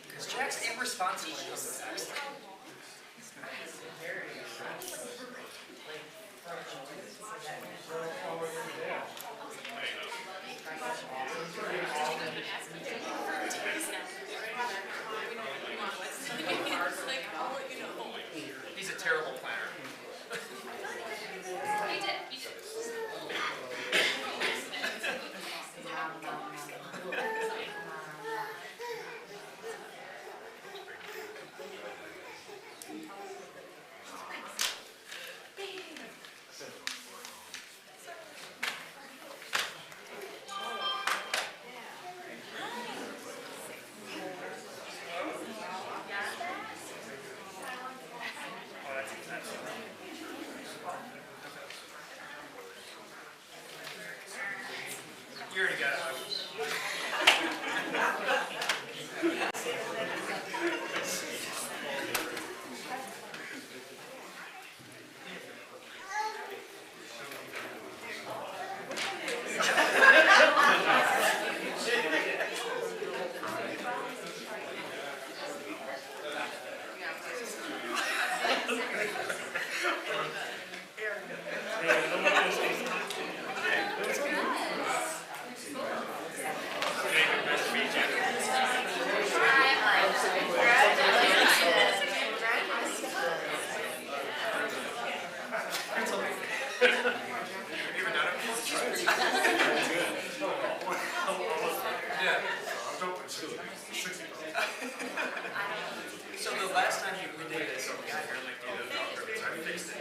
Because Jack's irresponsible when it comes to text. He's a terrible planner. You already got it. So the last time we did this, we got here like the doctor, so I fixed it.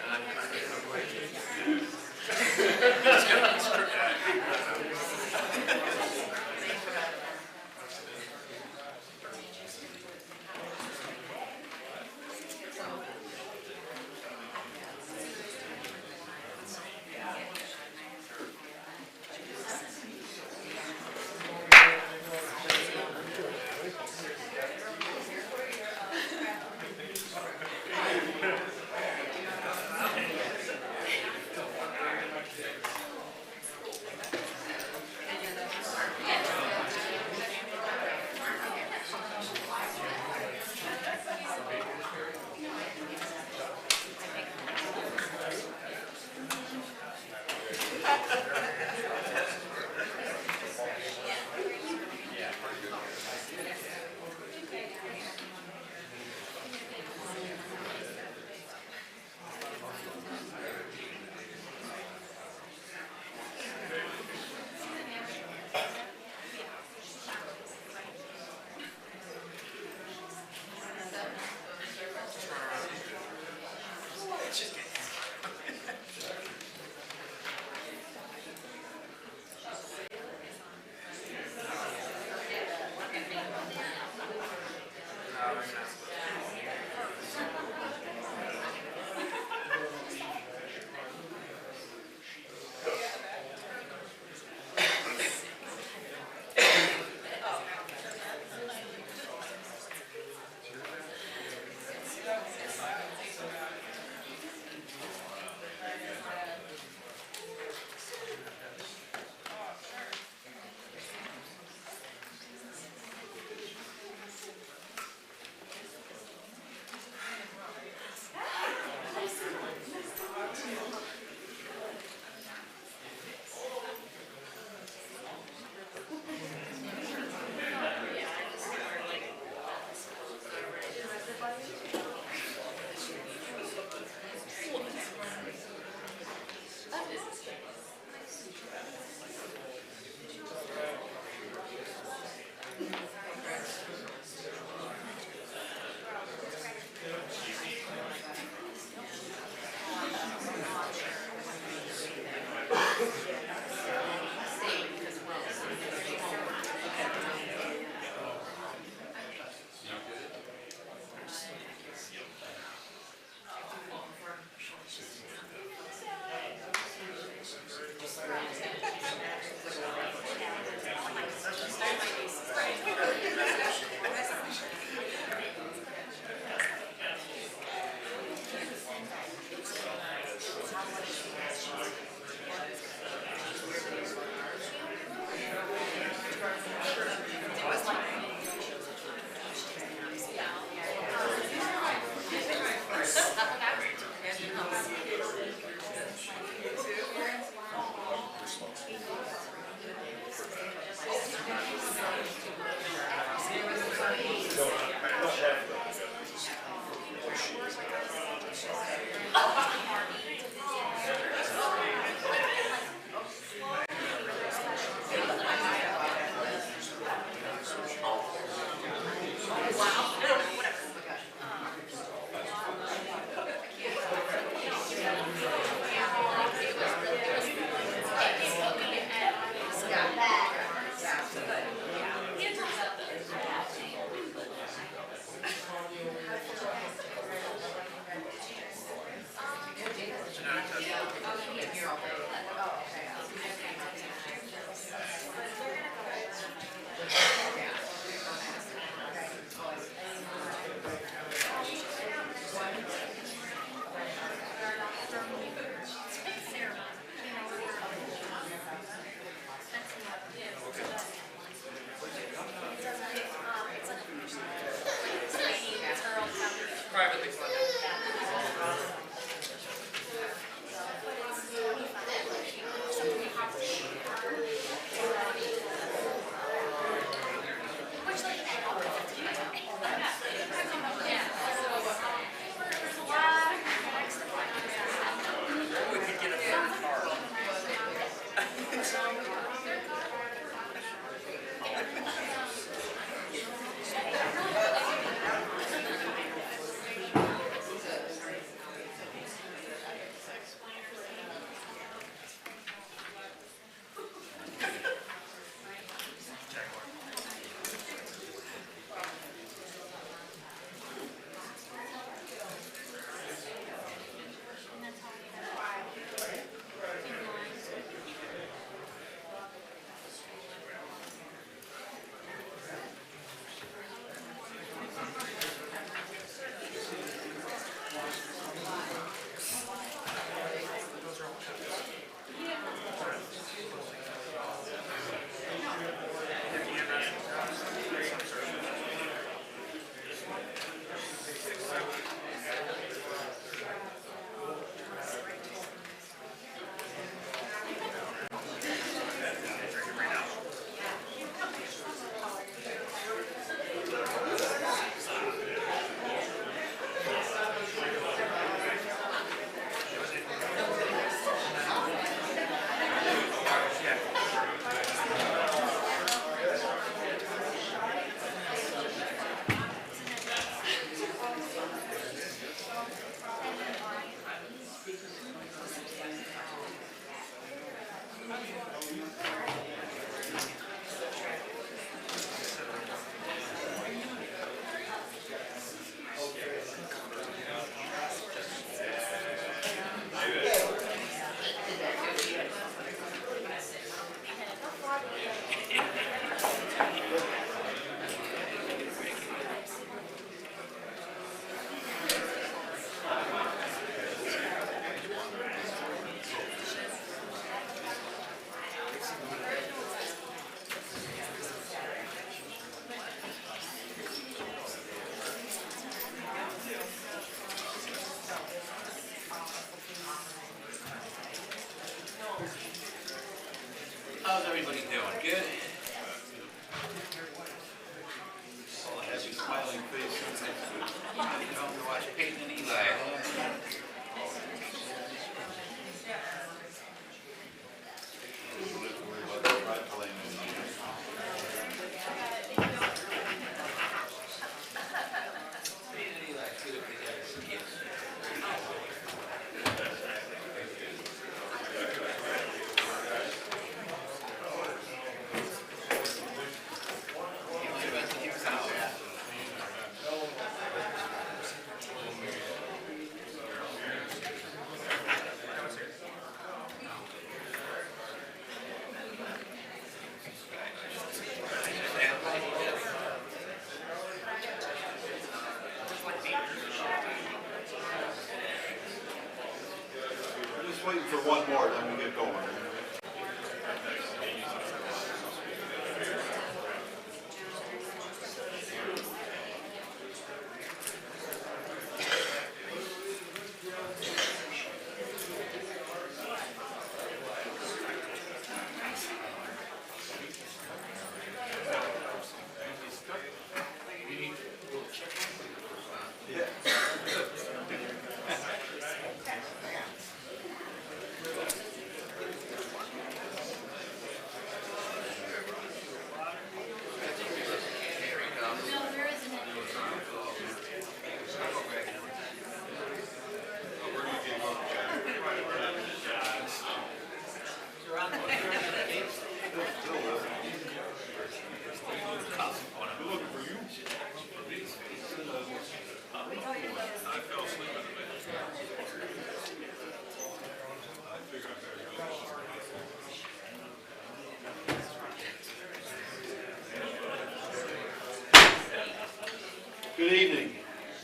Good evening.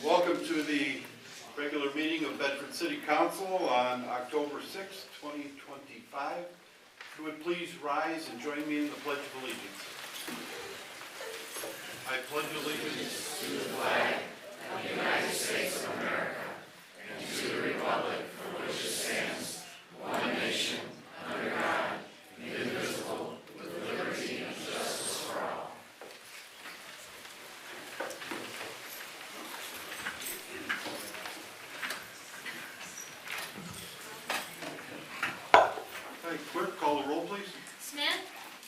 Welcome to the regular meeting of Bedford City Council on October 6, 2025. If you would please rise and join me in the Pledge of Allegiance. I pledge allegiance to the flag of the United States of America and to the republic for which it stands, one nation, under God, indivisible, with liberty and justice for all. Hey, clerk, call the roll, please. Smith?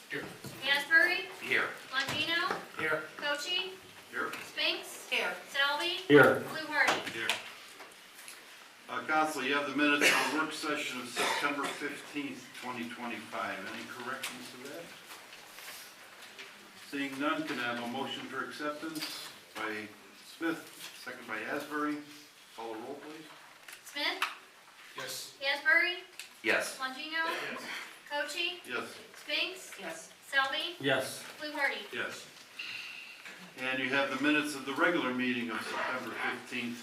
Here. Asbury? Here. Longino? Here. Cochee? Here. Spinks? Here. Salvi? Here. Fluharty? Here. Council, you have the minutes of the work session of September 15th, 2025. Any corrections to that? Seeing none, can I have a motion for acceptance by Smith, second by Asbury? Call the roll, please. Smith? Yes. Asbury? Yes. Longino? Cochee? Yes. Spinks? Yes. Salvi? Yes. Fluharty? Yes. And you have the minutes of the regular meeting of September 15th,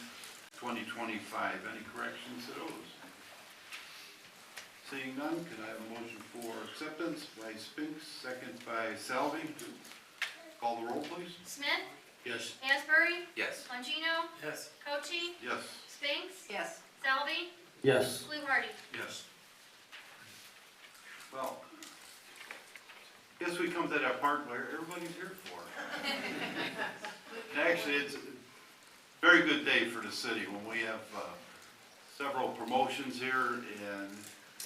2025. Any corrections to those? Seeing none, can I have a motion for acceptance by Spinks, second by Salvi? Call the roll, please. Smith? Yes. Asbury? Yes. Longino? Yes. Cochee? Yes. Spinks? Yes. Salvi? Yes. Fluharty? Yes. Well, guess we come to that part where everybody's here for. And actually, it's a very good day for the city when we have several promotions here and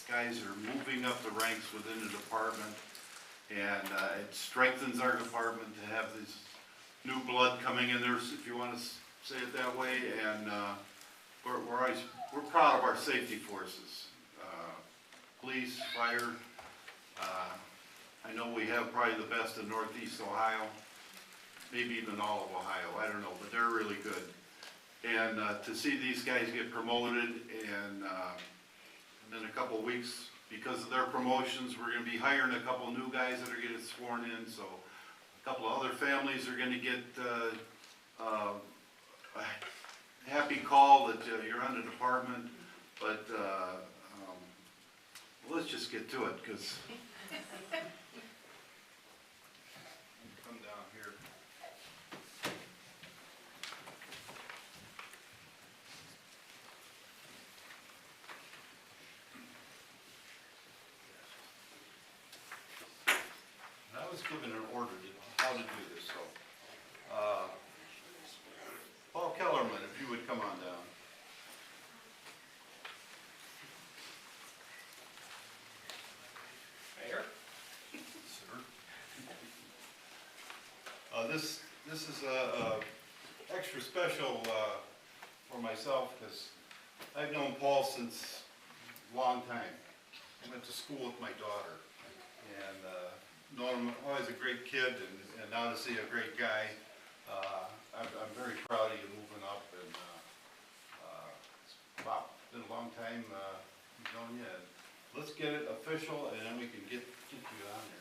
guys are moving up the ranks within the department. And it strengthens our department to have this new blood coming in there, if you want to say it that way. And we're proud of our safety forces, police, fire. I know we have probably the best in Northeast Ohio, maybe even all of Ohio, I don't know, but they're really good. And to see these guys get promoted and in a couple of weeks, because of their promotions, we're gonna be hiring a couple of new guys that are getting sworn in, so a couple of other families are gonna get a happy call that you're on the department, but let's just get to it, because come down here. I was given an order to how to do this, so Paul Kellerman, if you would come on down. Mayor? This is a extra special for myself because I've known Paul since a long time. I went to school with my daughter and known him always a great kid and now to see a great guy. I'm very proud of you moving up and wow, it's been a long time knowing you. Let's get it official and then we can get you on there.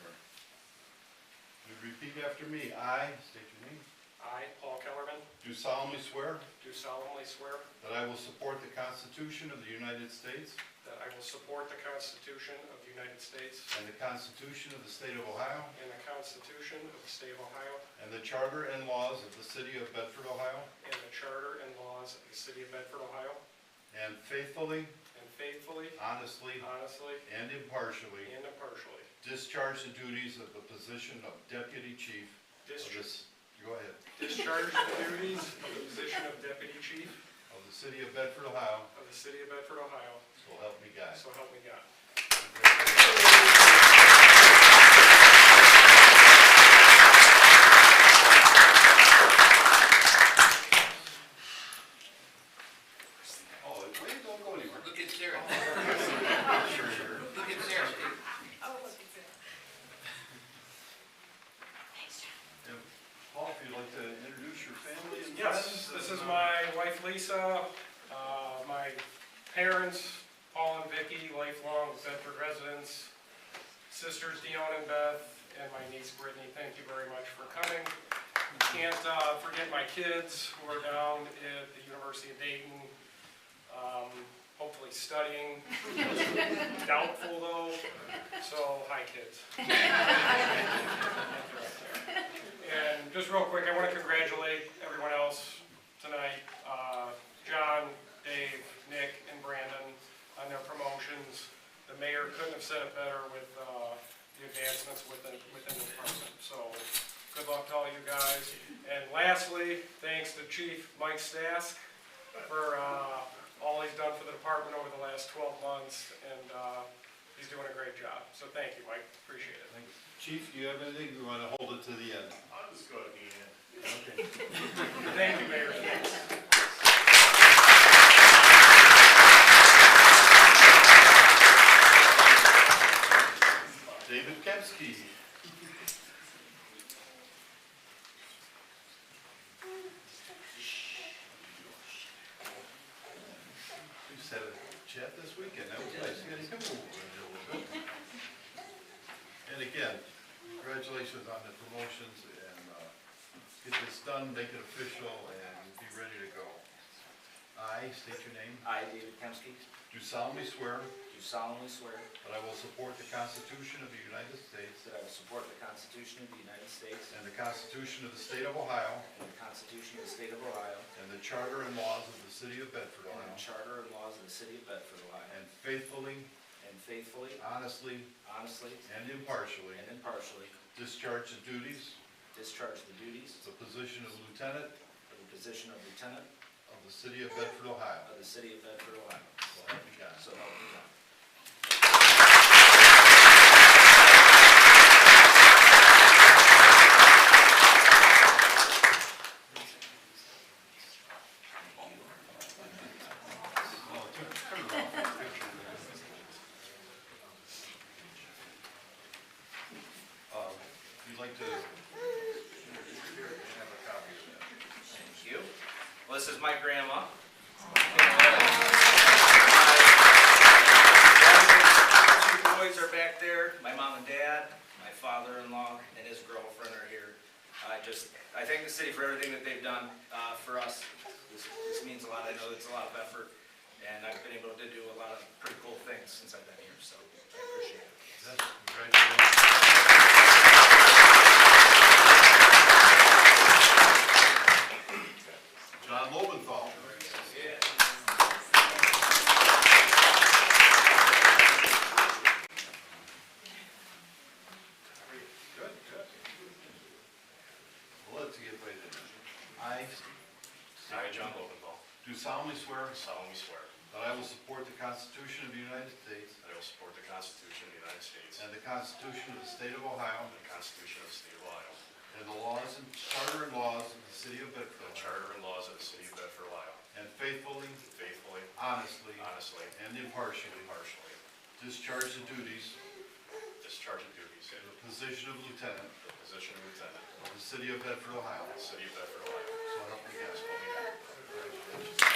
Repeat after me. I, state your name, I, Paul Kellerman, do solemnly swear do solemnly swear that I will support the Constitution of the United States that I will support the Constitution of the United States and the Constitution of the State of Ohio and the Constitution of the State of Ohio and the Charter and laws of the City of Bedford, Ohio, and the Charter and laws of the City of Bedford, Ohio, and faithfully, faithfully, honestly, honestly, and impartially and impartially discharge the duties of the position of Deputy Chief of this, go ahead, discharge the duties of the position of Deputy Chief of the City of Bedford, Ohio, of the City of Bedford, Ohio, so help me God. so help me God. Oh, wait, don't go anywhere. Look at Sarah. Look at Sarah. Paul, if you'd like to introduce your family and Yes, friends. this is my wife Lisa, my parents, Paul and Vicky, lifelong Bedford residents, sisters Dion and Beth, and my niece Brittany. Thank you very much for coming. You can't can't forget my kids who are down at the University of Dayton, hopefully studying. Doubtful though, so hi kids. And just real quick, I want to congratulate everyone else tonight, John, Dave, Nick, and Brandon on their promotions. The mayor couldn't have said it better with the advancements within the department. So good luck to all you guys. And lastly, thanks to Chief Mike Stask for all he's done for the department over the last 12 months, and he's doing a great job. So thank you, Mike. Appreciate it. Thanks. Chief, do you have anything? You want to hold it to the end? I'll just go to the end. Okay. Thank you, Mayor. David Kemsky. We just had a chat this weekend. That was nice. You got him over a little bit. And again, congratulations on the promotions, and get this done, make it official, and be ready to go. I state your name. I, David Kemsky, Do solemnly swear do solemnly swear that I will support the Constitution of the United States that I will support the Constitution of the United States and the Constitution of the State of Ohio and the Constitution of the State of Ohio and the Charter and laws of the City of Bedford, and Ohio, the Charter and laws of the City of Bedford, Ohio, and faithfully, honestly, honestly, and impartially and impartially discharge the duties discharge the duties of the position of Lieutenant of the position of Lieutenant of the City of Bedford, Ohio. of the City of Bedford, Ohio. So help me God. So help me God. Oh, turn around for a picture. You'd like to have a copy of that? Thank you. Well, this is my grandma. Two boys are back there, my mom and dad, my father-in-law, and his girlfriend are here. I thank the city for everything that they've done for us. This means a lot. I know it's a lot of effort, and I've been able to do a lot of pretty cool things since I've been here, so I appreciate it. Yes, congratulations. John Lobenthal. Good, good. Well, let's get right in. I I, John Lobenthal, do solemnly swear solemnly swear that I will support the Constitution of the United States that I will support the Constitution of the United States and the Constitution of the State of Ohio and the Constitution of the State of Ohio, and the laws and Charter and laws of the City of Bedford, the Charter and laws of the City of Bedford, Ohio, and faithfully, faithfully, honestly, honestly, and impartially impartially discharge the duties discharge the duties of of the position of Lieutenant the position of Lieutenant of the City of Bedford, Ohio. of the City of Bedford, Ohio. So help me God. So help me God.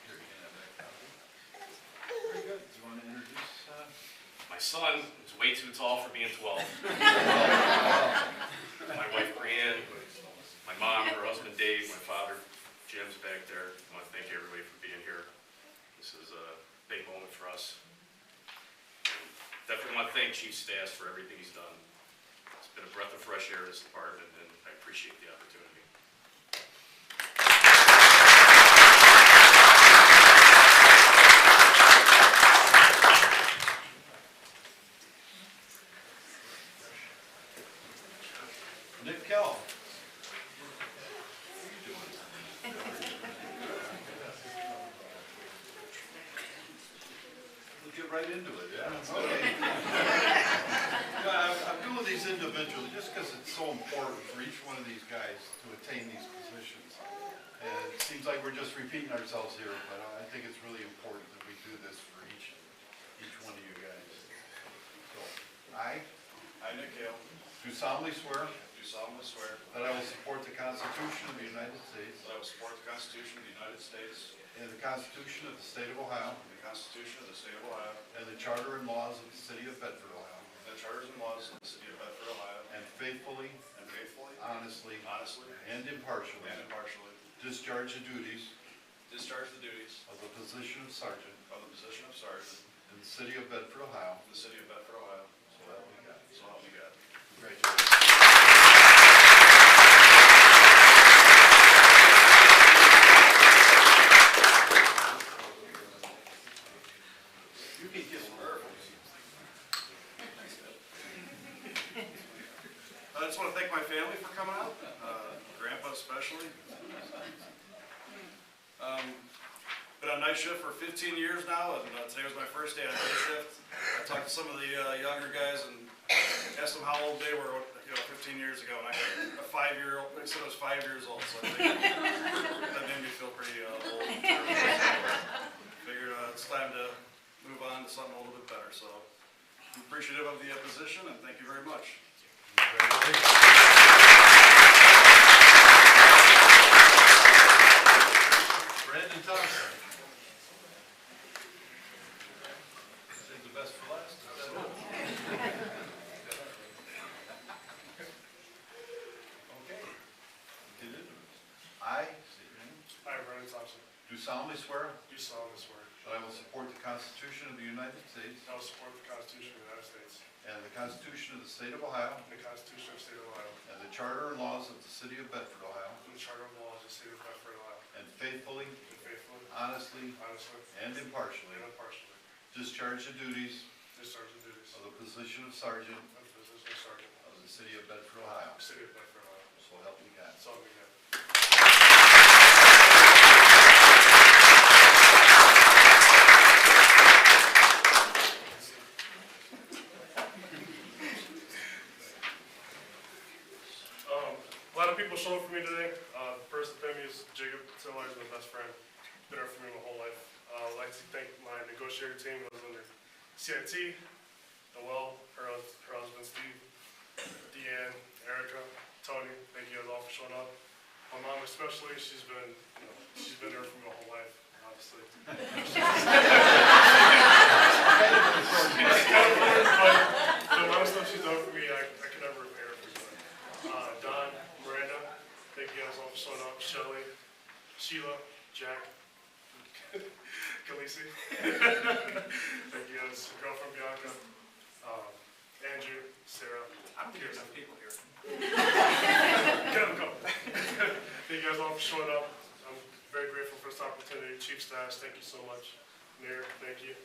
Here, you can have that copy. Very good. Do you want to introduce? My son is way too tall for being 12. My wife Brianne, my mom, her husband Dave, my father Jim's back there. I want to thank everybody for being here. This is a big moment for us. Definitely want to thank Chief Stass for everything he's done. It's been a breath of fresh air in this department, and I appreciate the opportunity. Nick Kell. We'll get right into it, yeah? Okay. I'm doing these individually just because it's so important for each one of these guys to attain these positions. And it seems like we're just repeating ourselves here, but I think it's really important that we do this for each one of you guys. So, I I, Nick Hale, do solemnly swear do do solemnly swear that I will support the Constitution of the United States that I will support the Constitution of the United States and the Constitution of the State of Ohio and the Constitution of the State of Ohio and the Charter and laws of the City of Bedford, Ohio, and the charters and laws of the City of Bedford, Ohio, and faithfully, honestly, honestly, and impartially and impartially discharge the duties discharge the duties of the position of sergeant of the position of sergeant in the City of Bedford, Ohio. in the City of Bedford, Ohio. So help me God. So help me God. Congratulations. You can get I just want to thank my family for coming out, Grandpa especially. Been on night shift for 15 years now, and today was my first day on day shift. I talked to some of the younger guys and asked them how old they were, 15 years ago, and I had a 5-year-old. They said I was 5 years old, so I think that made me feel pretty old. Figured it's time to move on to something a little bit better. So I'm appreciative of the position, and thank you very much. Brandon Thompson. Save the best for last. Okay. Get into it. I, state your name, Hi, Brandon Thompson. do solemnly swear Do solemnly swear that I will support the Constitution of the United States I will support the Constitution of the United States and the Constitution of the State of Ohio and the Constitution of the State of Ohio and the Charter and laws of the City of Bedford, Ohio, and the Charter of laws of the City of Bedford, Ohio, and faithfully, and faithfully, honestly, honestly, and impartially and impartially discharge the duties discharge the duties of the position of sergeant of the position of sergeant of the City of Bedford, Ohio. of the City of Bedford, Ohio. So help me God. So help me God. A lot of people showed up for me today. First up me is Jacob Tillage, my best friend. Been there for me my whole life. I'd like to thank my negotiator team that was under CIT, Noel, her husband Steve, Deanne, Erica, Tony. Thank you guys all for showing up. My mom especially, she's been there for me my whole life, obviously. But the amount of stuff she's done for me, I can never repay her for doing. Don, Miranda, thank you guys all for showing up. Shelly, Sheila, Jack, Khaleesi. Thank you guys. Girlfriend Bianca, Andrew, Sarah. I'm here. Some people here. Get them going. Thank you guys all for showing up. I'm very grateful for this opportunity. Chief Staff, thank you so much. Mayor, thank you.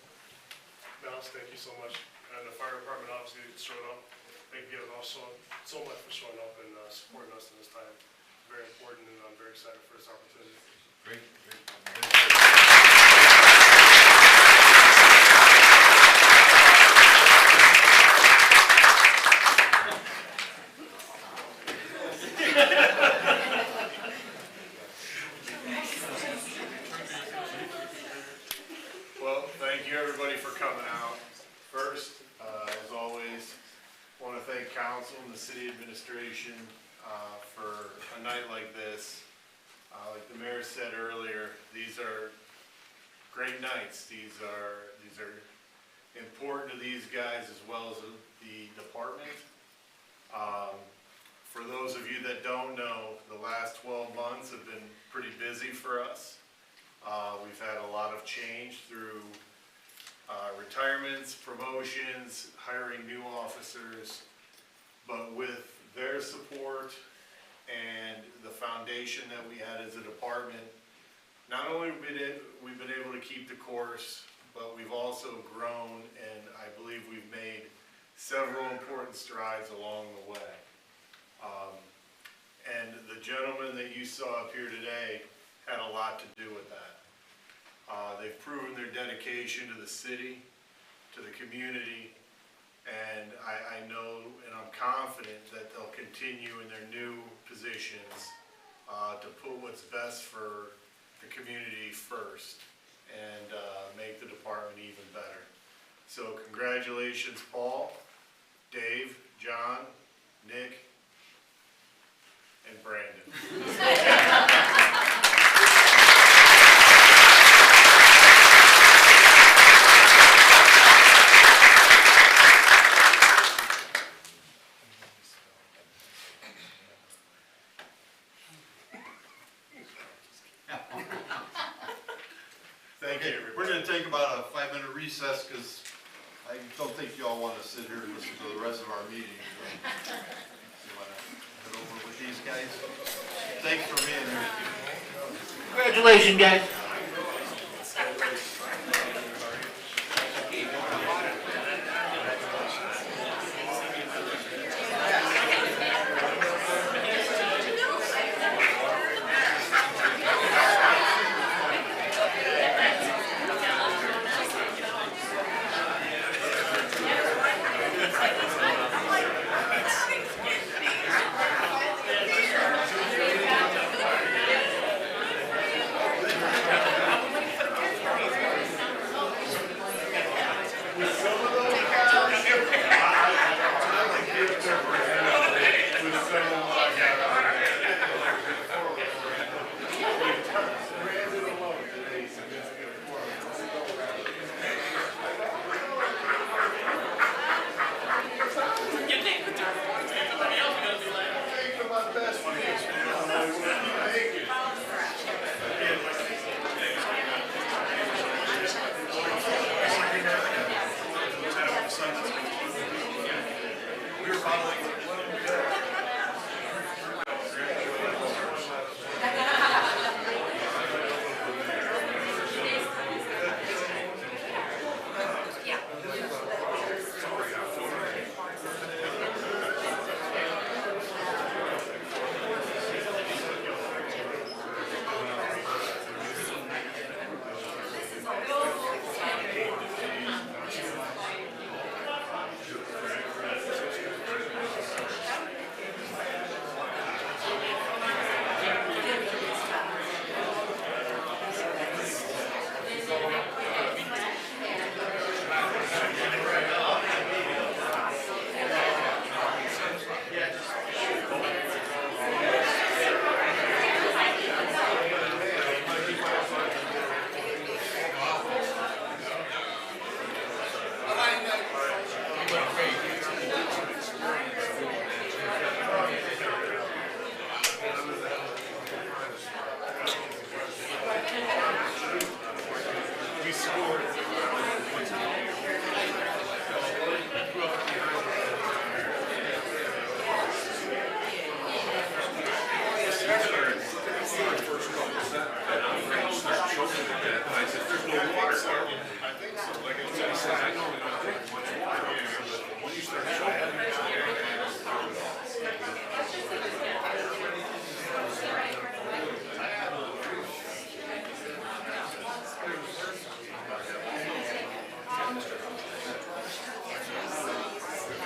Mouse, thank you so much. And the fire department obviously showed up. Thank you guys all so much for showing up and supporting us in this time. Very important, and I'm very excited for this opportunity. Great, great. Well, thank you everybody for coming out. First, as always, want to thank council and the city administration for a night like this. Like the mayor said earlier, these are great nights. These are important to these guys as well as the department. For those of you that don't know, the last 12 months have been pretty busy for us. We've had a lot of change through retirements, promotions, hiring new officers, but with their support and the foundation that we had as a department, not only have we been able to keep the course, but we've also grown, and I believe we've made several important strides along the way. And the gentleman that you saw up here today had a lot to do with that. They've proven their dedication to the city, to the community, and I know and I'm confident that they'll continue in their new positions to put what's best for the community first and make the department even better. So congratulations, Paul, Dave, John, Nick, Brandon. Thank you. We're gonna take about a 5-minute recess, because I don't think you all wanna sit here and listen to the rest of our meeting. So, you wanna head over with these guys? Thanks for being here. Congratulations, guys.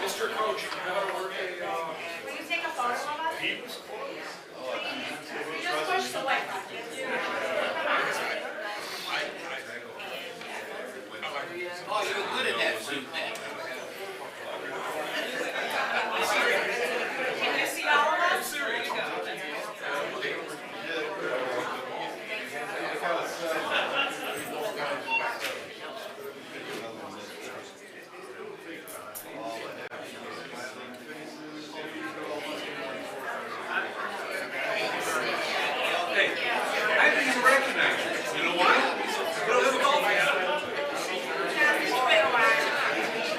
Mr. Coach, you gotta work a, Will you take a photo of us? Just push the white button. Oh, you were good at that suit, man. Can you see all of us? you know why? We don't have a golf yet. It's been a while.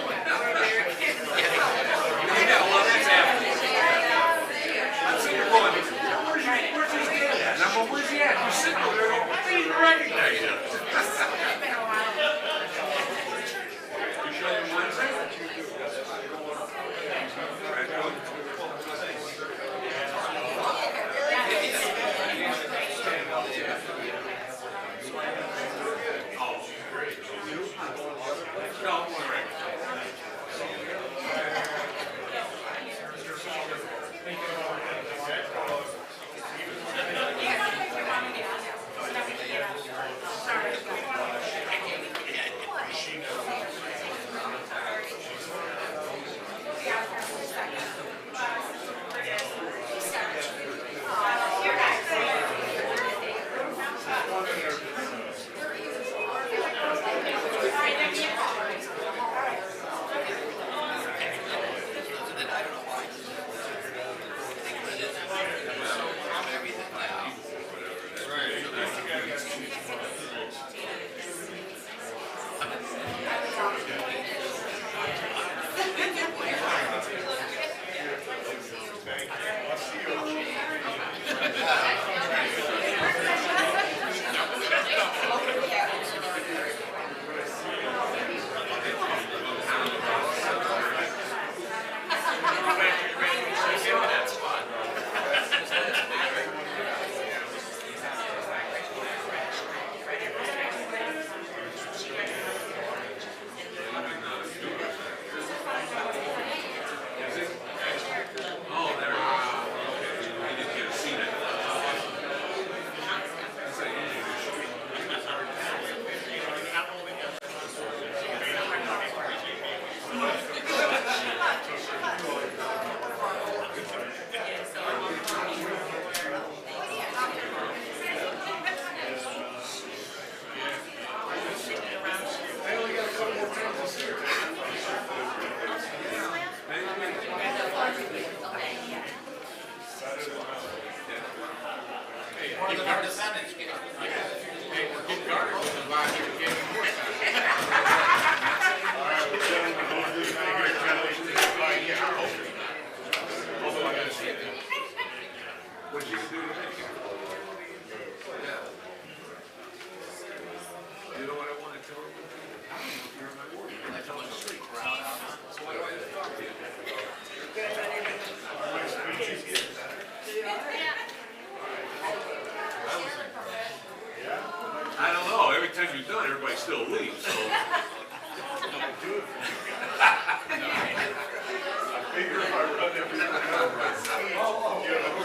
everybody still leaves, so.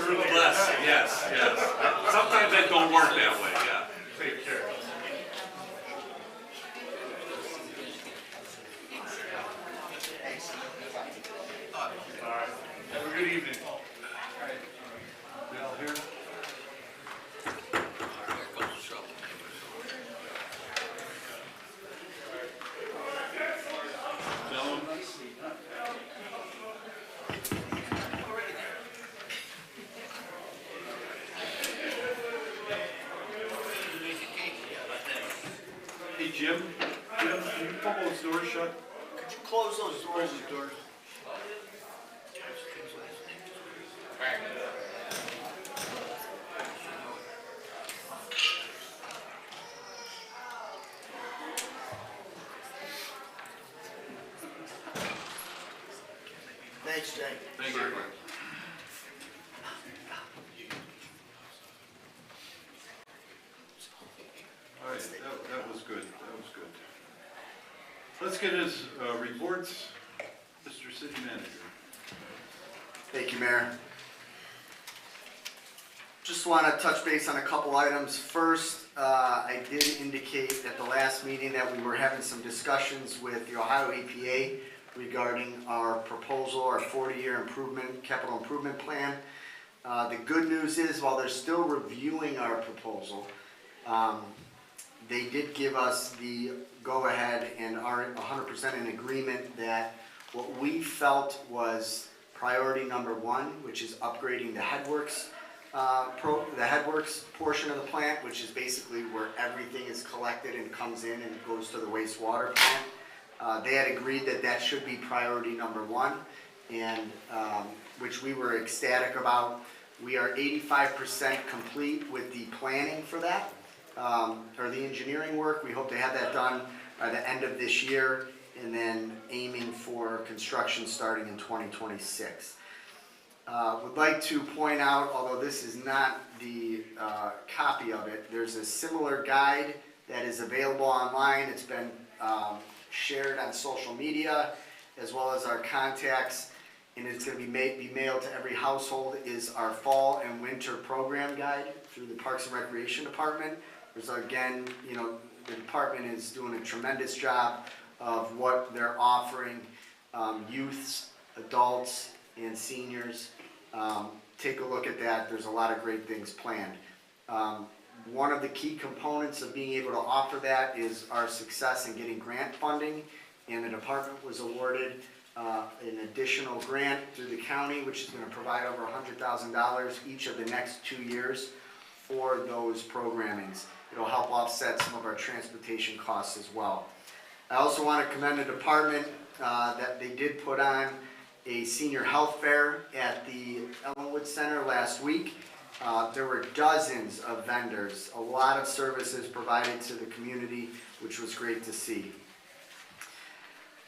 Less, yes, yes. Sometimes that don't work that way, yeah. Take care. All right, have a good evening. Bill here? Hey, Jim, can you pull those doors shut? Could you close those doors? Thanks, Jay. Thank you. All right, that was good, that was good. Let's get his reports, Mr. City Manager. Thank you, Mayor. Just want to touch base on a couple items. First, I did indicate at the last meeting that we were having some discussions with the Ohio EPA regarding our proposal, our 40-year capital improvement plan. The good news is, while they're still reviewing our proposal, they did give us the go-ahead and are 100% in agreement that what we felt was priority number one, which is upgrading the headworks, the headworks portion of the plant, which is basically where everything is collected and comes in and goes to the wastewater plant. They had agreed that that should be priority number one, and which we were ecstatic about. We are 85% complete with the planning for that, or the engineering work. We hope to have that done by the end of this year, and then aiming for construction starting in 2026. Would like to point out, although this is not the copy of it, there's a similar guide that is available online. It's been shared on social media as well as our contacts, and it's going to be mailed to every household, is our fall and winter program guide through the Parks and Recreation Department. There's, again, you know, the department is doing a tremendous job of what they're offering youths, adults, and seniors. Take a look at that. There's a lot of great things planned. One of the key components of being able to offer that is our success in getting grant funding, and the department was awarded an additional grant through the county, which is going to provide over $100,000 each of the next 2 years for those programmings. It'll help offset some of our transportation costs as well. I also want to commend the department that they did put on a senior health fair at the Ellenwood Center last week. There were dozens of vendors, a lot of services provided to the community, which was great to see.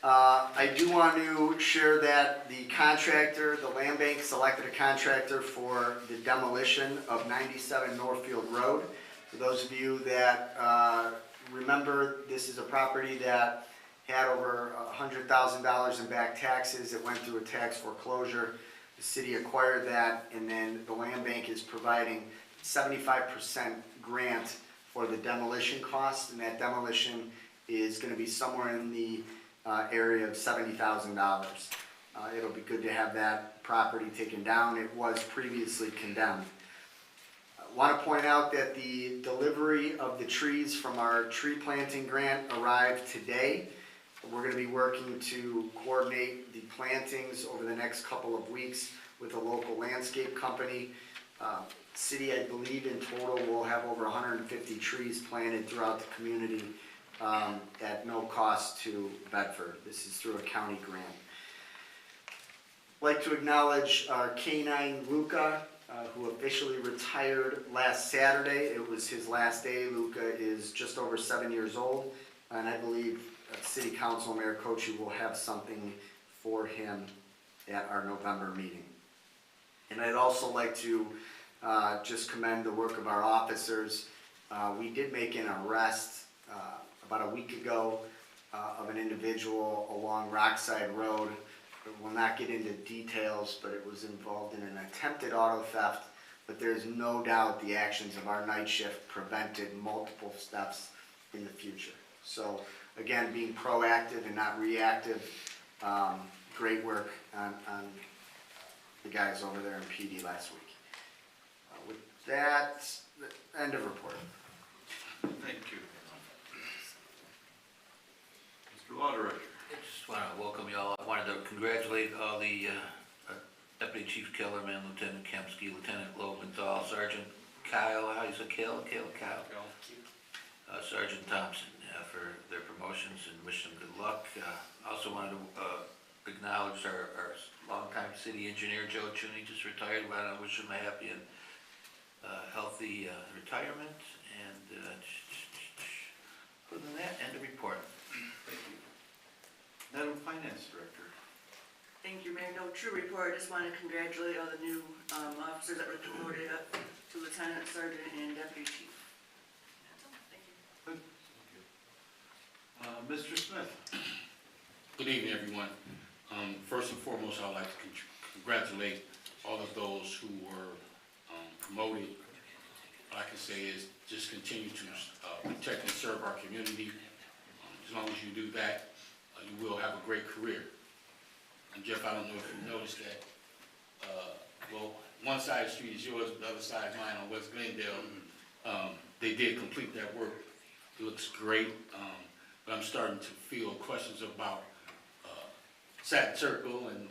I do want to share that the contractor, the land bank, selected a contractor for the demolition of 97 Northfield Road. For those of you that remember, this is a property that had over $100,000 in back taxes. It went through a tax foreclosure. The city acquired that, and then the land bank is providing 75% grant for the demolition costs, and that demolition is going to be somewhere in the area of $70,000. It'll be good to have that property taken down. It was previously condemned. I want to point out that the delivery of the trees from our tree planting grant arrived today. We're going to be working to coordinate the plantings over the next couple of weeks with a local landscape company. City, I believe, in total will have over 150 trees planted throughout the community at no cost to Bedford. This is through a county grant. I'd like to acknowledge our K-9 Luca, who officially retired last Saturday. It was his last day. Luca is just over 7 years old, and I believe City Council, Mayor Kochi will have something for him at our November meeting. And I'd also like to just commend the work of our officers. We did make an arrest about a week ago of an individual along Rockside Road. We'll not get into details, but it was involved in an attempted auto theft. But there's no doubt the actions of our night shift prevented multiple thefts in the future. So again, being proactive and not reactive, great work on the guys over there in PD last week. With that, end of report. Thank you. Mr. Law Director. I just want to welcome you all. I wanted to congratulate all the Deputy Chief Kellerman, Lieutenant Kempsky, Lieutenant Lobenthal, Sergeant Kyle, how you say Kyle? Sergeant Thompson for their promotions and wish them good luck. Also wanted to acknowledge our longtime city engineer, Joe Chuney, just retired. I want to wish him a happy and healthy retirement. And other than that, end of report. Thank you. Madam Finance Director. Thank you, Mayor. No true report. I just want to congratulate all the new officers that were promoted up to Lieutenant Sergeant and Deputy Chief. That's all. Thank you. Good. Mr. Smith. Good evening, everyone. First and foremost, I'd like to congratulate all of those who were promoted. What I can say is just continue to protect and serve our community. As long as you do that, you will have a great career. And Jeff, I don't know if you noticed that, well, one side of the street is yours, the other side is mine on West Glendale. They did complete that work. It looks great, but I'm starting to feel questions about Satin Circle and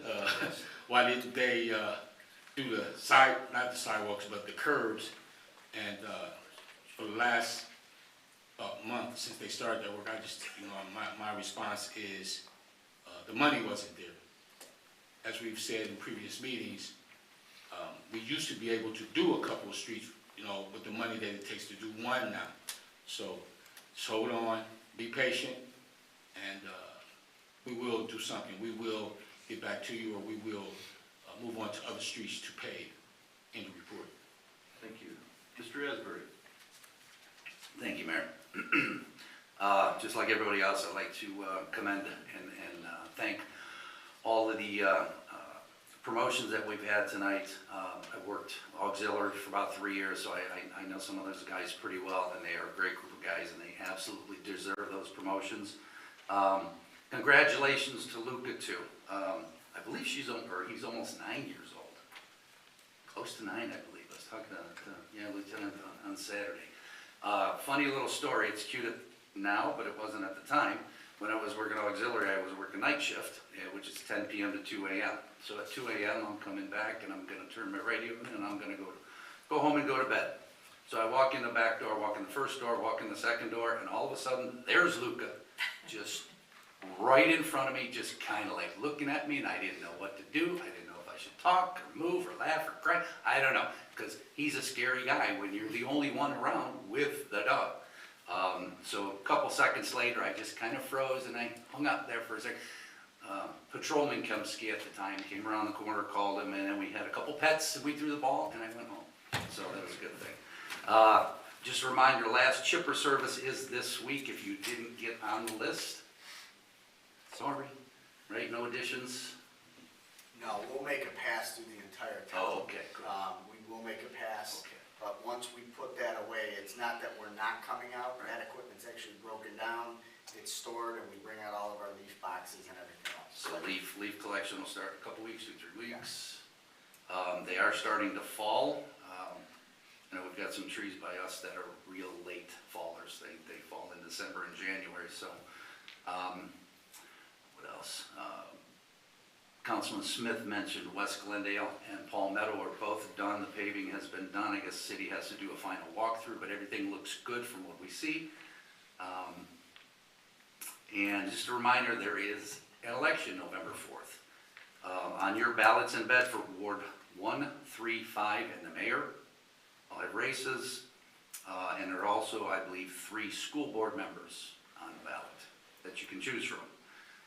why didn't they do the not the sidewalks, but the curbs. And for the last month since they started that work, I just, my response is the money wasn't there. As we've said in previous meetings, we used to be able to do a couple of streets, with the money that it takes to do one now. So just hold on, be patient, and we will do something. We will get back to you, or we will move on to other streets to pave. End of report. Thank you. Mr. Asbury. Thank you, Mayor. Just like everybody else, I'd like to commend and thank all of the promotions that we've had tonight. I've worked auxiliary for about 3 years, so I know some of those guys pretty well, and they are a great group of guys, and they absolutely deserve those promotions. Congratulations to Luca, too. I believe he's almost 9 years old. Close to 9, I believe. I was talking to Lieutenant on Saturday. Funny little story. It's cute now, but it wasn't at the time. When I was working auxiliary, I was working night shift, which is 10 p.m. to 2 a.m. So at 2 a.m., I'm coming back, and I'm going to turn my radio on, and I'm going to go home and go to bed. So I walk in the back door, walk in the first door, walk in the second door, and all of a sudden, there's Luca, just right in front of me, just kind of like looking at me, and I didn't know what to do. I didn't know if I should talk or move or laugh or cry. I don't know, because he's a scary guy when you're the only one around with the dog. So a couple seconds later, I just kind of froze, and I hung up there for a second. Patrolman Kempsky at the time came around the corner, called him, and then we had a couple pets, and we threw the ball, and I went home. So that was a good thing. Just a reminder, last chipper service is this week. If you didn't get on the list, sorry, right? No additions? No, we'll make a pass through the entire town. Oh, okay, good. We will make a pass. Okay. But once we put that away, it's not that we're not coming out. That equipment's actually broken down, it's stored, and we bring out all of our leaf boxes and everything else. So leaf collection will start in a couple weeks, 2 3 weeks. They are starting to fall. We've got some trees by us that are real late fallers. They fall in December and January. So what else? Councilman Smith mentioned West Glendale and Paul Meadow are both done. The paving has been done. I guess the city has to do a final walkthrough, but everything looks good from what we see. And just a reminder, there is an election November 4th. On your ballots in Bedford, Ward 1, 3, 5, and the mayor, I'll have races. And there are also, I believe, 3 school board members on the ballot that you can choose from.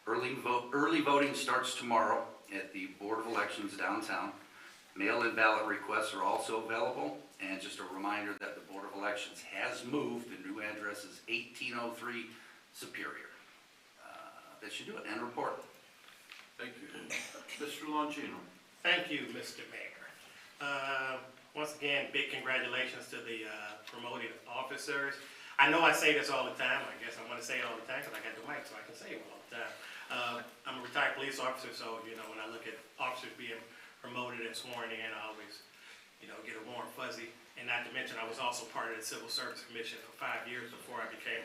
Early voting starts tomorrow at the Board of Elections downtown. Mail-in ballot requests are also available. And just a reminder that the Board of Elections has moved. The new address is 1803 superior. That should do it, and report. Thank you. Mr. Longino. Thank you, Mr. Mayor. Once again, big congratulations to the promoted officers. I know I say this all the time, I guess I want to say it all the time because I got the mic so I can say it all the time. I'm a retired police officer, so, you know, when I look at officers being promoted and sworn in, I always, you know, get a warm fuzzy. And not to mention, I was also part of the Civil Service Commission for 5 years before I became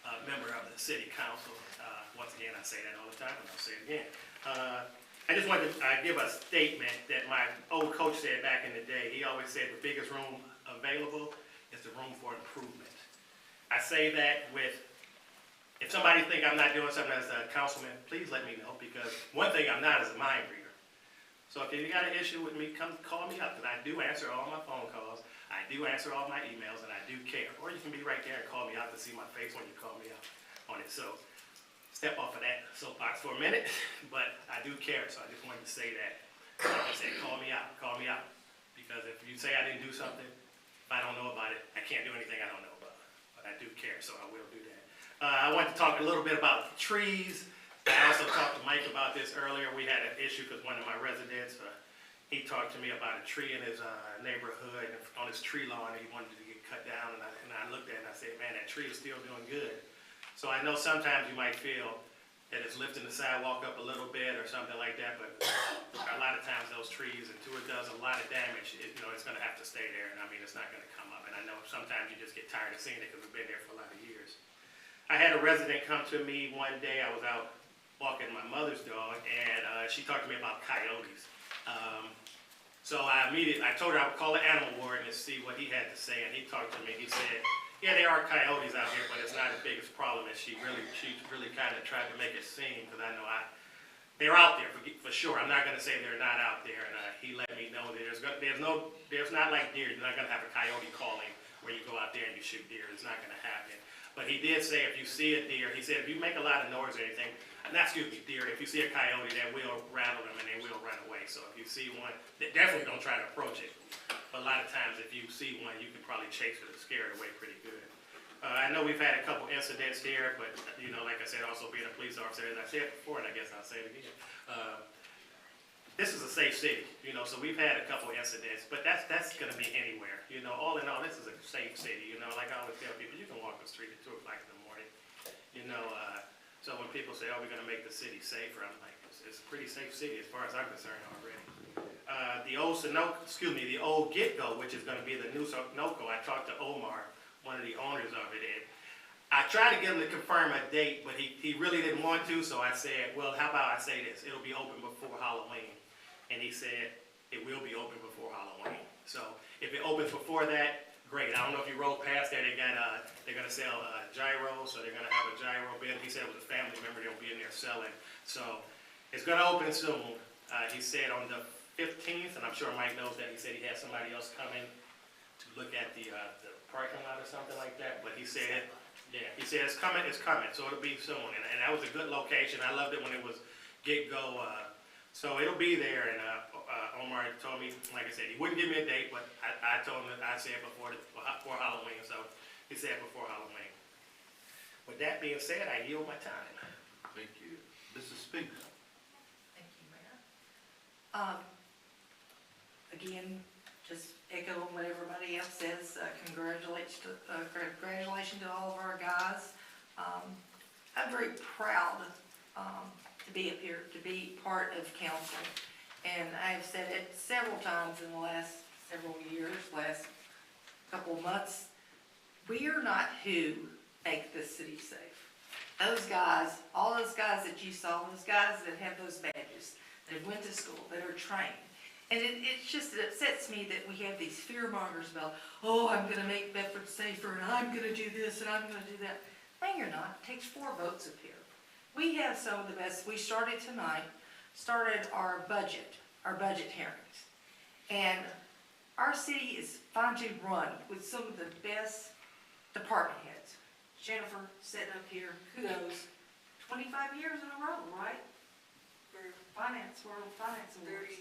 a member of the city council. Once again, I say that all the time, and I'll say it again. I just wanted to give a statement that my old coach said back in the day. He always said the biggest room available is the room for improvement. I say that with, if somebody think I'm not doing something as a councilman, please let me know, because one thing I'm not is a mind reader. So if you got an issue with me, come call me up, because I do answer all my phone calls, I do answer all my emails, and I do care. Or you can be right there and call me out to see my face when you call me out on it. So step off of that soapbox for a minute, but I do care, so I just wanted to say that. Like I said, call me out, because if you say I didn't do something, if I don't know about it, I can't do anything I don't know about. But I do care, so I will do that. I want to talk a little bit about trees. I also talked to Mike about this earlier. We had an issue because one of my residents, he talked to me about a tree in his neighborhood, on his tree lawn, and he wanted to get cut down, and I looked at it and I said, man, that tree is still doing good. So I know sometimes you might feel that it's lifting the sidewalk up a little bit or something like that, but a lot of times those trees, until it does a lot of damage, you know, it's gonna have to stay there, and I mean, it's not gonna come up. And I know sometimes you just get tired of seeing it because it's been there for a lot of years. I had a resident come to me one day. I was out walking my mother's dog, and she talked to me about coyotes. So I told her I would call the animal warden and see what he had to say, and he talked to me. He said, yeah, there are coyotes out here, but it's not as big as problem as she really kind of tried to make it seem, because I know they're out there for sure. I'm not going to say they're not out there, and he let me know that there's not like deer. You're not going to have a coyote calling where you go out there and you shoot deer. It's not going to happen. But he did say if you see a deer, he said if you make a lot of noise or anything, deer, if you see a coyote, that will rattle them and they will run away. So if you see one, definitely don't try to approach it. But a lot of times if you see one, you can probably chase it or scare it away pretty good. I know we've had a couple incidents here, but you know, like I said, also being a police officer, as I said before, and I guess I'll say it again, this is a safe city, you know, so we've had a couple incidents, but that's gonna be anywhere. You know, all in all, this is a safe city, you know, like I always tell people, you can walk the street at 2 o'clock in the morning, you know, so when people say, oh, we're gonna make the city safer, I'm like, it's a pretty safe city as far as I'm concerned already. The old Get-Go, which is gonna be the new Sunoco, I talked to Omar, one of the owners of it, and I tried to get him to confirm a date, but he really didn't want to, so I said, well, how about I say this, it'll be open before Halloween. And he said, it will be open before Halloween. So if it opens before that, great. I don't know if you rode past there, they're gonna sell gyros, so they're gonna have a gyro bin. He said it was a family member they'll be in there selling. So it's gonna open soon. He said on the 15th, and I'm sure Mike knows that, he said he had somebody else coming to look at the parking lot or something like that, but he said, yeah, he said it's coming, so it'll be soon. And that was a good location. I loved it when it was Get-Go. So it'll be there, and Omar told me, like I said, he wouldn't give me a date, but I told him that I said before Halloween, so he said before Halloween. With that being said, I yield my time. Thank you. Mrs. Spinks. Thank you, Mayor. Again, just echoing what everybody else says, congratulations to all of our guys. I'm very proud to be up here, to be part of council. And I have said it several times in the last several years, last couple of months, we are not who make this city safe. Those guys, all those guys that you saw, those guys that have those badges, that have went to school, that are trained. And it upsets me that we have these fear mongers about, oh, I'm gonna make Bedford safer, and I'm gonna do this, and I'm gonna do that. No, you're not. It takes 4 votes up here. We have some of the best. We started our budget hearings. And our city is fine to run with some of the best department heads. Jennifer sitting up here, kudos, 25 years in a row, right? For World Finance Awards.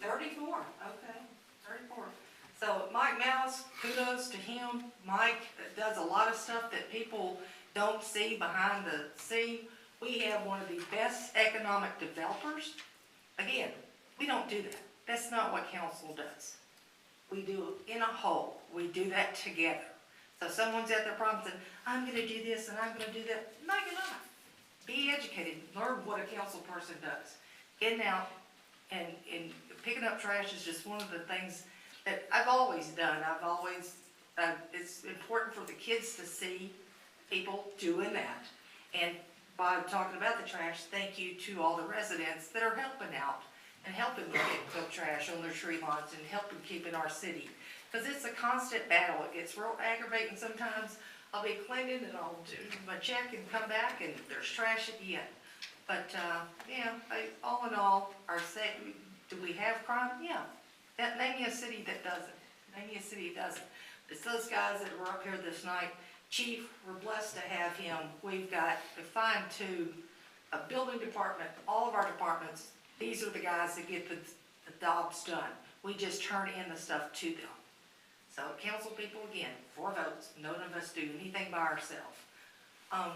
34, okay, 34. So Mike Malice, kudos to him. Mike does a lot of stuff that people don't see behind the scene. We have one of the best economic developers. Again, we don't do that. That's not what council does. We do it in a whole. We do that together. So if someone's at their problem saying, I'm gonna do this and I'm gonna do that. No, you're not. Be educated, learn what a council person does. Getting out and picking up trash is just one of the things that I've always done. It's important for the kids to see people doing that. And by talking about the trash, thank you to all the residents that are helping out and helping get the trash on their tree lawns and helping keeping our city. Because it's a constant battle. It gets real aggravating sometimes. I'll be cleaning and I'll do my check and come back and there's trash again. But, yeah, all in all, do we have crime? Yeah. Name me a city that doesn't. Name me a city that doesn't. It's those guys that were up here this night. Chief, we're blessed to have him. We've got a fine-tuned building department, all of our departments. These are the guys that get the jobs done. We just turn in the stuff to them. So council people, again, 4 votes. None of us do anything by ourselves.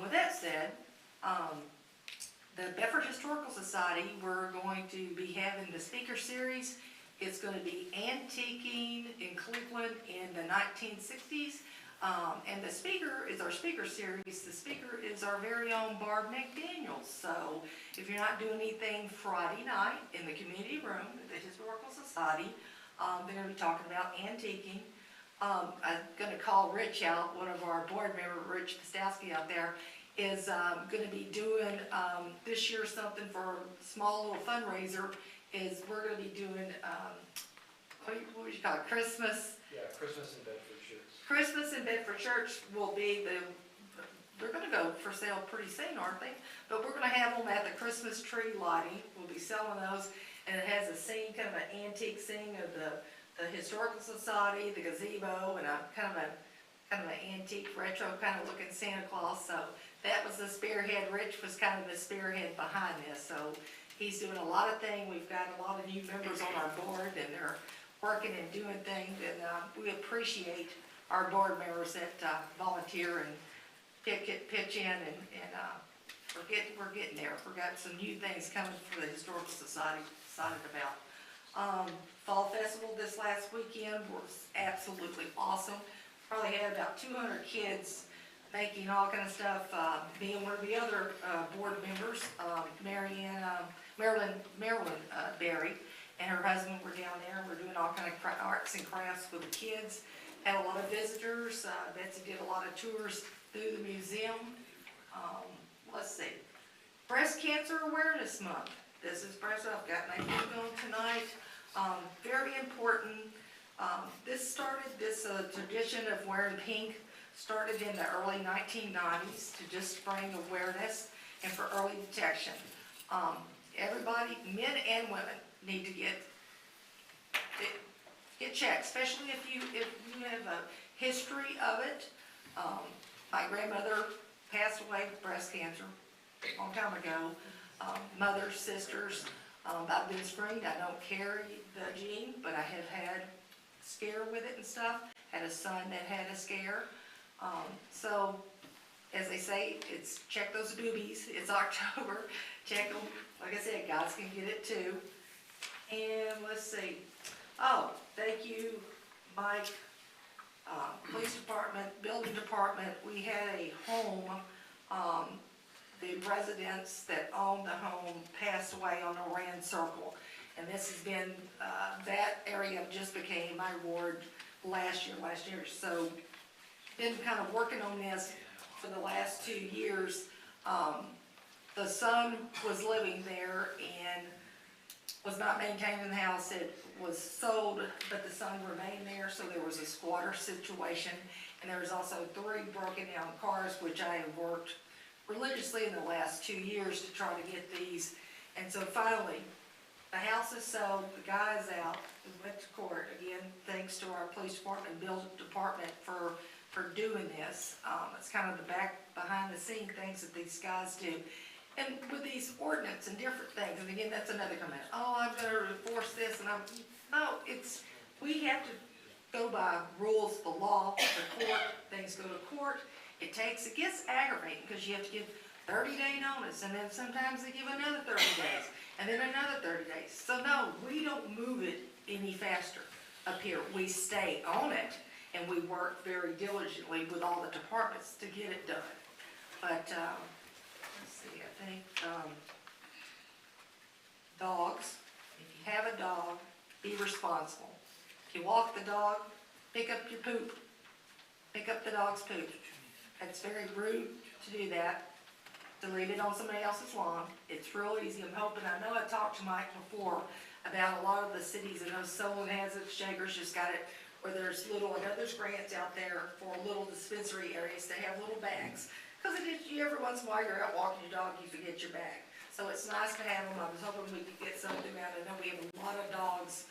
With that said, the Bedford Historical Society, we're going to be having the speaker series. It's going to be antiquing in Cleveland in the 1960s. And the speaker is our speaker series. The speaker is our very own Barb McDaniels. So if you're not doing anything Friday night in the community room at the Historical Society, they're going to be talking about antiquing. I'm going to call Rich out, one of our board members, Rich Pistowski out there, is going to be doing this year something for a small little fundraiser. Is we're going to be doing, what would you call it, Christmas? Yeah, Christmas in Bedford Church. Christmas in Bedford Church will be they're going to go for sale pretty soon, aren't they? But we're going to have them at the Christmas tree lighting. We'll be selling those, and it has a scene, kind of an antique scene of the Historical Society, the gazebo, and a kind of an antique retro kind of looking Santa Claus. So that was the spearhead. Rich was kind of the spearhead behind this. So he's doing a lot of things. We've got a lot of new members on our board, and they're working and doing things. And we appreciate our board members that volunteer and pitch in, and we're getting there. We've got some new things coming for the Historical Society. Excited about. Fall Festival this last weekend was absolutely awesome. Probably had about 200 kids making all kind of stuff. Being one of the other board members, Marilyn Berry and her husband were down there. We're doing all kind of arts and crafts with the kids. Had a lot of visitors. Betsy did a lot of tours through the museum. Let's see. Breast Cancer Awareness Month. This is breast. I've got my food on tonight. Very important. This tradition of wearing pink started in the early 1990s to just bring awareness and for early detection. Everybody, men and women, need to get checked, especially if you have a history of it. My grandmother passed away with breast cancer a long time ago. Mothers, sisters, I've been screened. I don't carry the gene, but I have had scare with it and stuff. Had a son that had a scare. So, as they say, it's check those boobies. It's October. Check them. Like I said, guys can get it too. And let's see. Oh, thank you, Mike. Police department, building department. We had a home. The residents that owned the home passed away on the Rand Circle. And this has been, that area just became my ward last year. So, been kind of working on this for the last 2 years. The son was living there and was not maintaining the house. It was sold, but the son remained there, so there was a squatter situation. And there was also 3 broken down cars, which I have worked religiously in the last 2 years to try to get these. And so finally, the house is sold, the guy is out, we went to court. Again, thanks to our police department and building department for doing this. It's kind of the behind the scene things that these guys do. And with these ordinance and different things, and again, that's another comment. Oh, I'm gonna enforce this, and we have to go by rules, the law, the court, things go to court, It gets aggravating, because you have to give 30-day notice, and then sometimes they give another 30 days, and then another 30 days. So no, we don't move it any faster up here. We stay on it, and we work very diligently with all the departments to get it done. But, let's see, I think, dogs, if you have a dog, be responsible. If you walk the dog, pick up your poop. Pick up the dog's poop. It's very rude to do that, to leave it on somebody else's lawn. It's real easy. I'm hoping, I know I talked to Mike before about a lot of the cities, and those Solon has it, Shaker's just got it, where there's little, I know there's grants out there for little dispensary areas to have little bags. Because every once in a while you're out walking your dog, you forget your bag. So it's nice to have them. I was hoping we could get something out. I know we have a lot of dogs.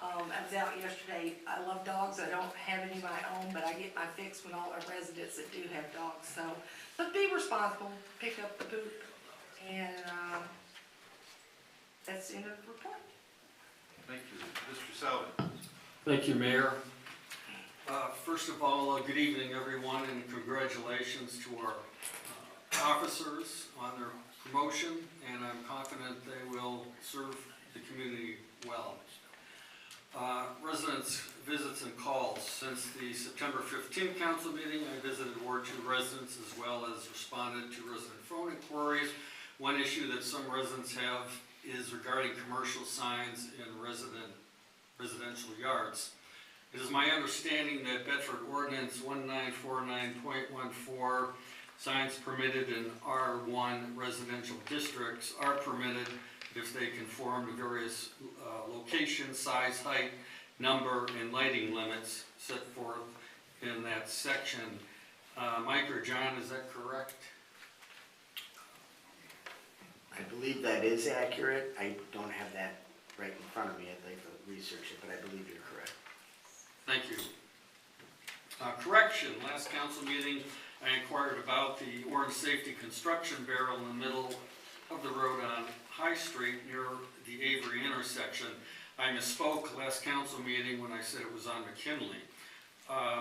I was out yesterday. I love dogs. I don't have any of my own, but I get my fix when all our residents that do have dogs. So, but be responsible. Pick up the poop. And that's the end of the report. Thank you. Mr. Sullivan. Thank you, Mayor. First of all, good evening, everyone, and congratulations to our officers on their promotion, and I'm confident they will serve the community well. Residents' visits and calls. Since the September 15th council meeting, I visited Ward 2 residents as well as responded to resident phone inquiries. One issue that some residents have is regarding commercial signs in residential yards. It is my understanding that Bedford Ordinance 1949.14 signs permitted in R1 residential districts are permitted if they conform to various location, size, height, number, and lighting limits set forth in that section. Mike or John, is that correct? I believe that is accurate. I don't have that right in front of me. I'd like to research it, but I believe you're correct. Thank you. Correction, last council meeting, I inquired about the orange safety construction barrel in the middle of the road on High Street near the Avery intersection. I misspoke last council meeting when I said it was on McKinley.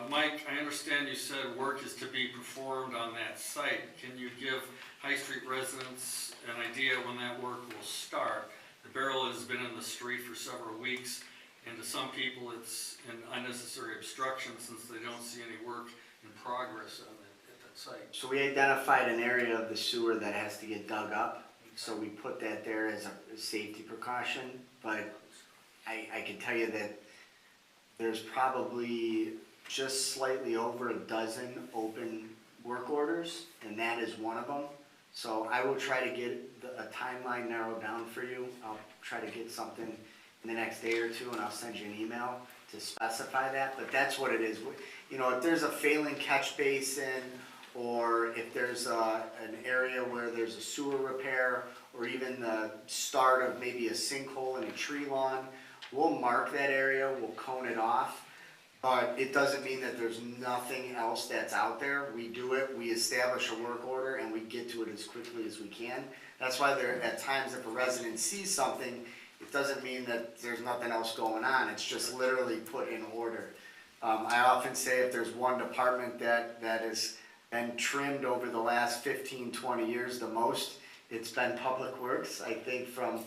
Mike, I understand you said work is to be performed on that site. Can you give High Street residents an idea when that work will start? The barrel has been in the street for several weeks, and to some people it's an unnecessary obstruction since they don't see any work in progress at that site. So we identified an area of the sewer that has to get dug up. So we put that there as a safety precaution, but I can tell you that there's probably just slightly over a dozen open work orders, and that is one of them. So I will try to get a timeline narrowed down for you. I'll try to get something in the next day or two, and I'll send you an email to specify that, but that's what it is. You know, if there's a failing catch basin, or if there's an area where there's a sewer repair, or even the start of maybe a sinkhole in a tree lawn, we'll mark that area, we'll cone it off, but it doesn't mean that there's nothing else that's out there. We do it, we establish a work order, and we get to it as quickly as we can. That's why there, at times, if a resident sees something, it doesn't mean that there's nothing else going on, it's just literally put in order. I often say if there's one department that has been trimmed over the last 15, 20 years the most, it's been Public Works. I think from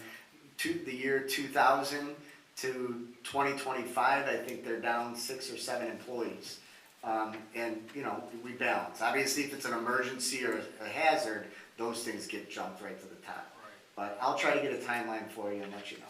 the year 2000 to 2025, I think they're down 6 or 7 employees. And, you know, we balance. Obviously, if it's an emergency or a hazard, those things get jumped right to the top. But I'll try to get a timeline for you and let you know.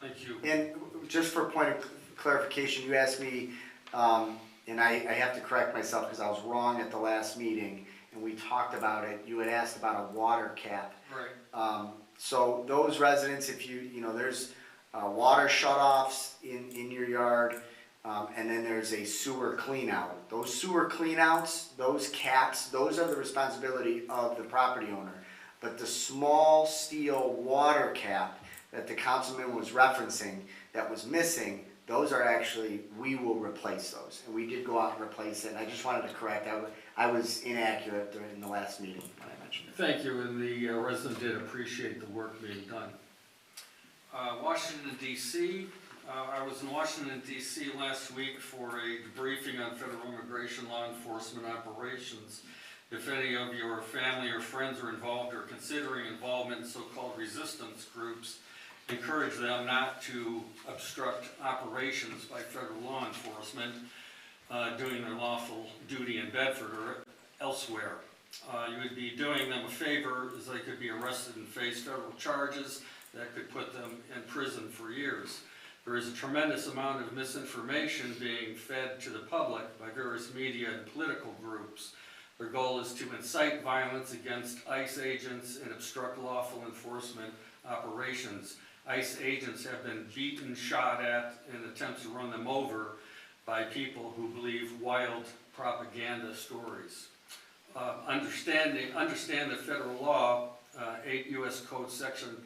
Thank you. And just for point of clarification, you asked me, and I have to correct myself because I was wrong at the last meeting, and we talked about it. You had asked about a water cap. Right. So those residents, if you know, there's water shutoffs in your yard, and then there's a sewer clean out. Those sewer clean outs, those caps, those are the responsibility of the property owner. But the small steel water cap that the councilman was referencing that was missing, those are actually, we will replace those. And we did go out and replace it. And I just wanted to correct, I was inaccurate during the last meeting when I mentioned it. Thank you, and the resident did appreciate the work being done. Washington, D.C. I was in Washington, D.C. last week for a debriefing on federal immigration law enforcement operations. If any of your family or friends are involved or considering involvement in so-called resistance groups, encourage them not to obstruct operations by federal law enforcement doing their lawful duty in Bedford or elsewhere. You would be doing them a favor, as they could be arrested and face federal charges that could put them in prison for years. There is a tremendous amount of misinformation being fed to the public by various media and political groups. Their goal is to incite violence against ICE agents and obstruct lawful enforcement operations. ICE agents have been beaten, shot at, in attempts to run them over by people who believe wild propaganda stories. Understand that federal law, 8 U.S. Code Section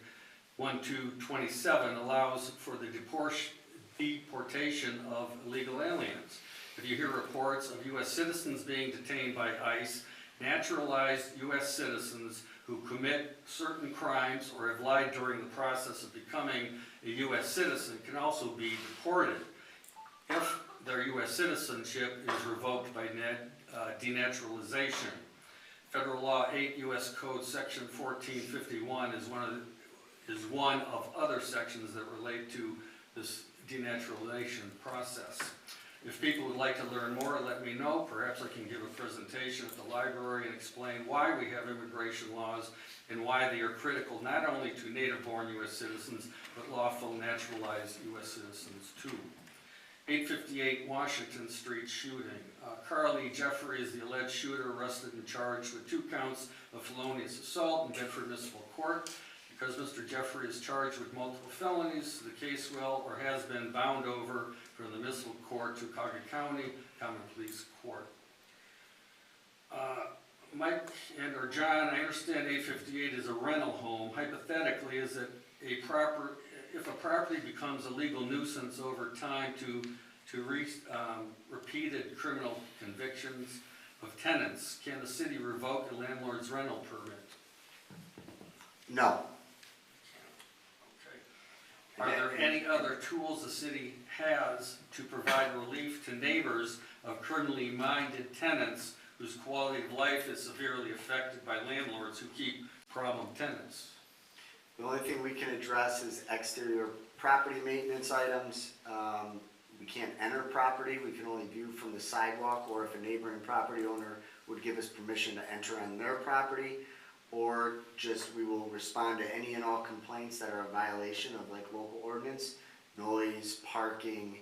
1227 allows for the deportation of illegal aliens. If you hear reports of U.S. citizens being detained by ICE, naturalized U.S. citizens who commit certain crimes or have lied during the process of becoming a U.S. citizen can also be deported if their U.S. citizenship is revoked by denaturalization. Federal Law 8 U.S. Code Section 1451 is one of other sections that relate to this denaturalization process. If people would like to learn more, let me know. Perhaps I can give a presentation at the library and explain why we have immigration laws and why they are critical not only to native-born U.S. citizens, but lawful naturalized U.S. citizens too. 858 Washington Street shooting. Carly Jeffrey is the alleged shooter, arrested and charged with 2 counts of felonious assault in Bedford Municipal Court. Because Mr. Jeffrey is charged with multiple felonies, the case will or has been bound over from the municipal court to Cuyahoga County Common Pleas Court. Mike and or John, I understand 858 is a rental home. Hypothetically, is it if a property becomes a legal nuisance over time to repeated criminal convictions of tenants, can the city revoke a landlord's rental permit? No. Are there any other tools the city has to provide relief to neighbors of criminally minded tenants whose quality of life is severely affected by landlords who keep problem tenants? The only thing we can address is exterior property maintenance items. We can't enter property, we can only view from the sidewalk, or if a neighboring property owner would give us permission to enter on their property, or just we will respond to any and all complaints that are a violation of like local ordinance, noise, parking,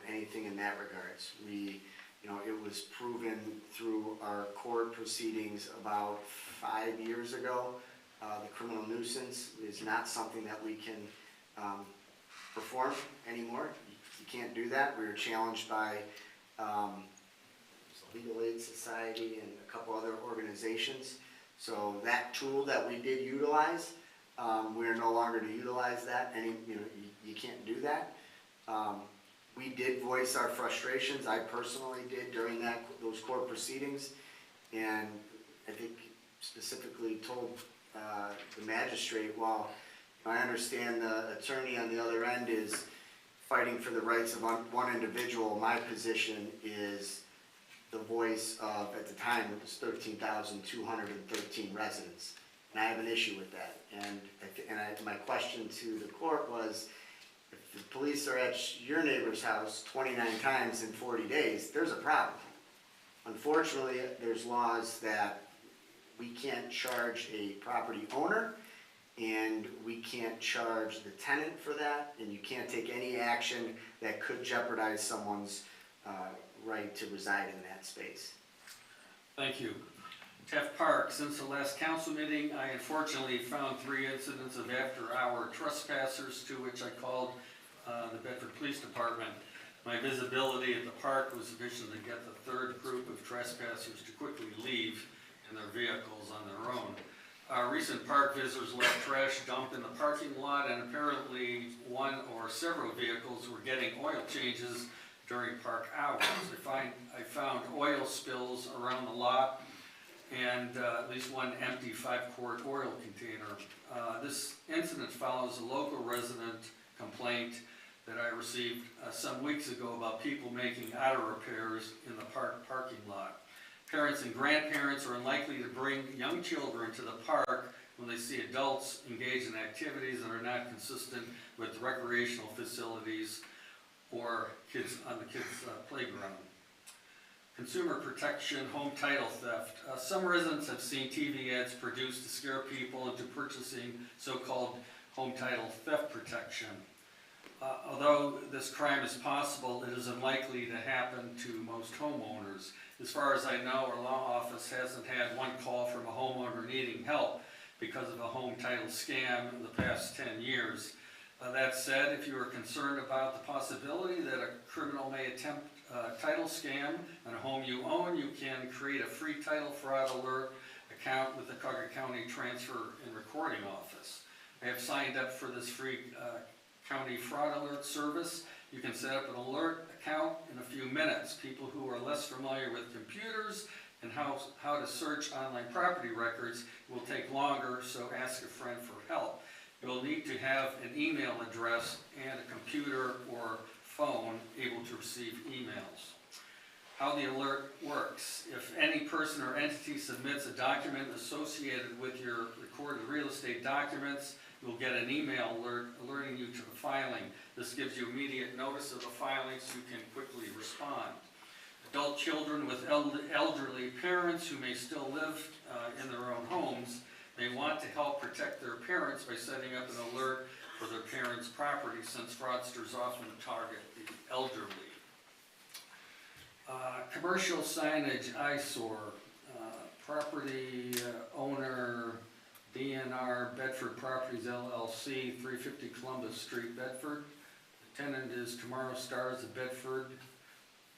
anything in that regards. It was proven through our court proceedings about 5 years ago. The criminal nuisance is not something that we can perform anymore. You can't do that. We were challenged by Legal Aid Society and a couple other organizations. So that tool that we did utilize, we are no longer to utilize that. You can't do that. We did voice our frustrations. I personally did during those court proceedings, and I think specifically told the magistrate, well, I understand the attorney on the other end is fighting for the rights of one individual. My position is the voice of, at the time, it was 13,213 residents, and I have an issue with that. My question to the court was, if the police are at your neighbor's house 29 times in 40 days, there's a problem. Unfortunately, there's laws that we can't charge a property owner, and we can't charge the tenant for that, and you can't take any action that could jeopardize someone's right to reside in that space. Thank you. Taft Park, since the last council meeting, I unfortunately found 3 incidents of after-hour trespassers, to which I called the Bedford Police Department. My visibility at the park was sufficient to get the 3rd group of trespassers to quickly leave in their vehicles on their own. Recent park visitors left trash dumped in the parking lot, and apparently one or several vehicles were getting oil changes during park hours. I found oil spills around the lot and at least one empty 5-quart oil container. This incident follows a local resident complaint that I received some weeks ago about people making auto repairs in the parking lot. Parents and grandparents are unlikely to bring young children to the park when they see adults engage in activities that are not consistent with recreational facilities or kids on the kids' playground. Consumer protection, home title theft. Some residents have seen TV ads produced to scare people into purchasing so-called home title theft protection. Although this crime is possible, it is unlikely to happen to most homeowners. As far as I know, our law office hasn't had one call from a homeowner needing help because of a home title scam in the past 10 years. That said, if you are concerned about the possibility that a criminal may attempt a title scam on a home you own, you can create a free title fraud alert account with the Cuyahoga County Transfer and Recording Office. I have signed up for this free county fraud alert service. You can set up an alert account in a few minutes. People who are less familiar with computers and how to search online property records will take longer, so ask a friend for help. You'll need to have an email address and a computer or phone able to receive emails. How the alert works. If any person or entity submits a document associated with your recorded real estate documents, you'll get an email alert alerting you to the filing. This gives you immediate notice of the filing so you can quickly respond. Adult children with elderly parents who may still live in their own homes may want to help protect their parents by setting up an alert for their parents' property, since fraudsters often target the elderly. Commercial signage eyesore. Property owner DNR Bedford Properties LLC, 350 Columbus Street, Bedford. The tenant is Tomorrow Stars of Bedford,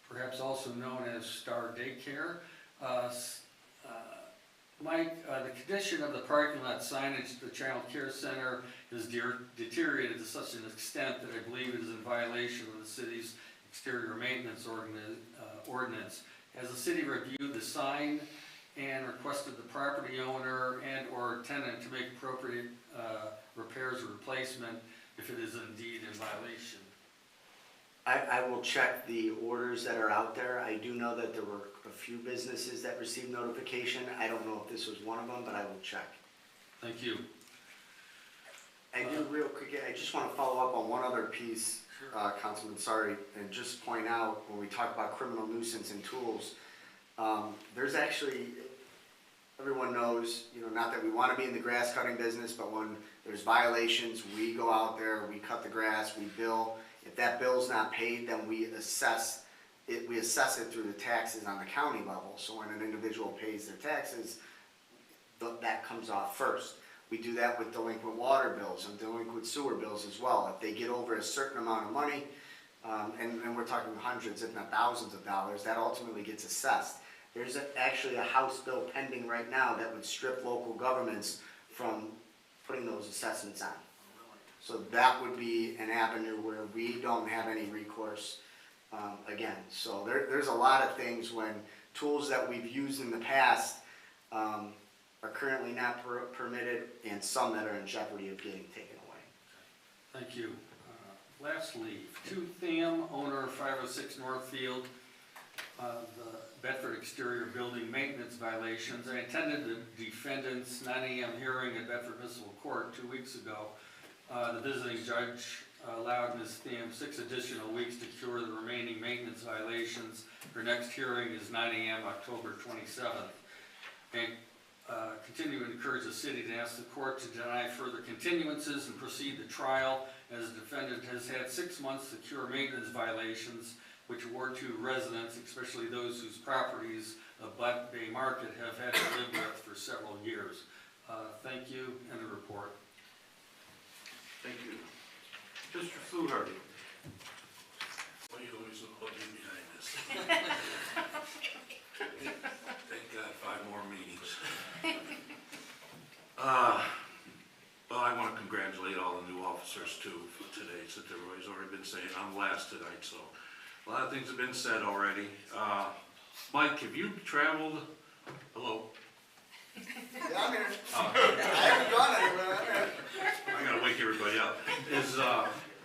perhaps also known as Star Daycare. Mike, the condition of the parking lot signage at the Child Care Center has deteriorated to such an extent that I believe it is in violation of the city's exterior maintenance ordinance. Has the city reviewed the sign and requested the property owner and or tenant to make appropriate repairs or replacement if it is indeed in violation? I will check the orders that are out there. I do know that there were a few businesses that received notification. I don't know if this was one of them, but I will check. Thank you. I do real quick, I just want to follow up on one other piece, Councilman, sorry, and just point out when we talk about criminal nuisance and tools, there's actually, everyone knows, not that we want to be in the grass cutting business, but when there's violations, we go out there, we cut the grass, we bill. If that bill's not paid, then we assess it through the taxes on the county level. So when an individual pays their taxes, that comes off first. We do that with delinquent water bills and delinquent sewer bills as well. If they get over a certain amount of money, and we're talking hundreds, if not thousands of dollars, that ultimately gets assessed. There's actually a House bill pending right now that would strip local governments from putting those assessments on. So that would be an avenue where we don't have any recourse again. So there's a lot of things when tools that we've used in the past are currently not permitted, and some that are in jeopardy of getting taken away. Thank you. Lastly, To Tham, owner of 506 Northfield, the Bedford exterior building maintenance violations. I attended the defendant's 9 a.m. hearing at Bedford Municipal Court 2 weeks ago. The visiting judge allowed Ms. Tham 6 additional weeks to cure the remaining maintenance violations. Her next hearing is 9 a.m. October 27th. And continue to encourage the city to ask the court to deny further continuances and proceed to trial, as the defendant has had 6 months to cure maintenance violations, which were to residents, especially those whose properties of Butt Bay Market have had to live with for several years. Thank you, and the report. Thank you. Mr. Fluharty. Why you always look ugly behind this? Thank God, 5 more meetings. Well, I want to congratulate all the new officers too for today, since everybody's already been saying I'm last tonight, so a lot of things have been said already. Mike, have you traveled, hello? Yeah, I'm here. I haven't gone anywhere, I'm here. I gotta wake everybody up.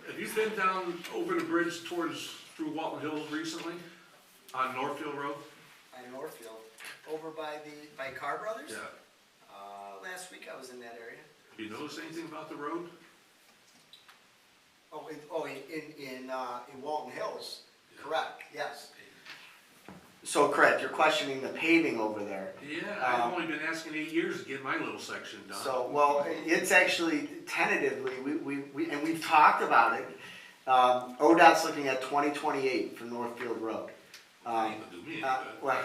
Have you been down over the bridge through Walton Hills recently, on Northfield Road? On Northfield. over by Carr Brothers? Yeah. Last week I was in that area. You notice anything about the road? In Walton Hills, correct, yes. So correct, you're questioning the paving over there. Yeah, I've only been asking 8 years to get my little section done. So, well, it's actually tentatively, and we've talked about it. ODOT's looking at 2028 for Northfield Road. Ain't gonna do me any good. Well,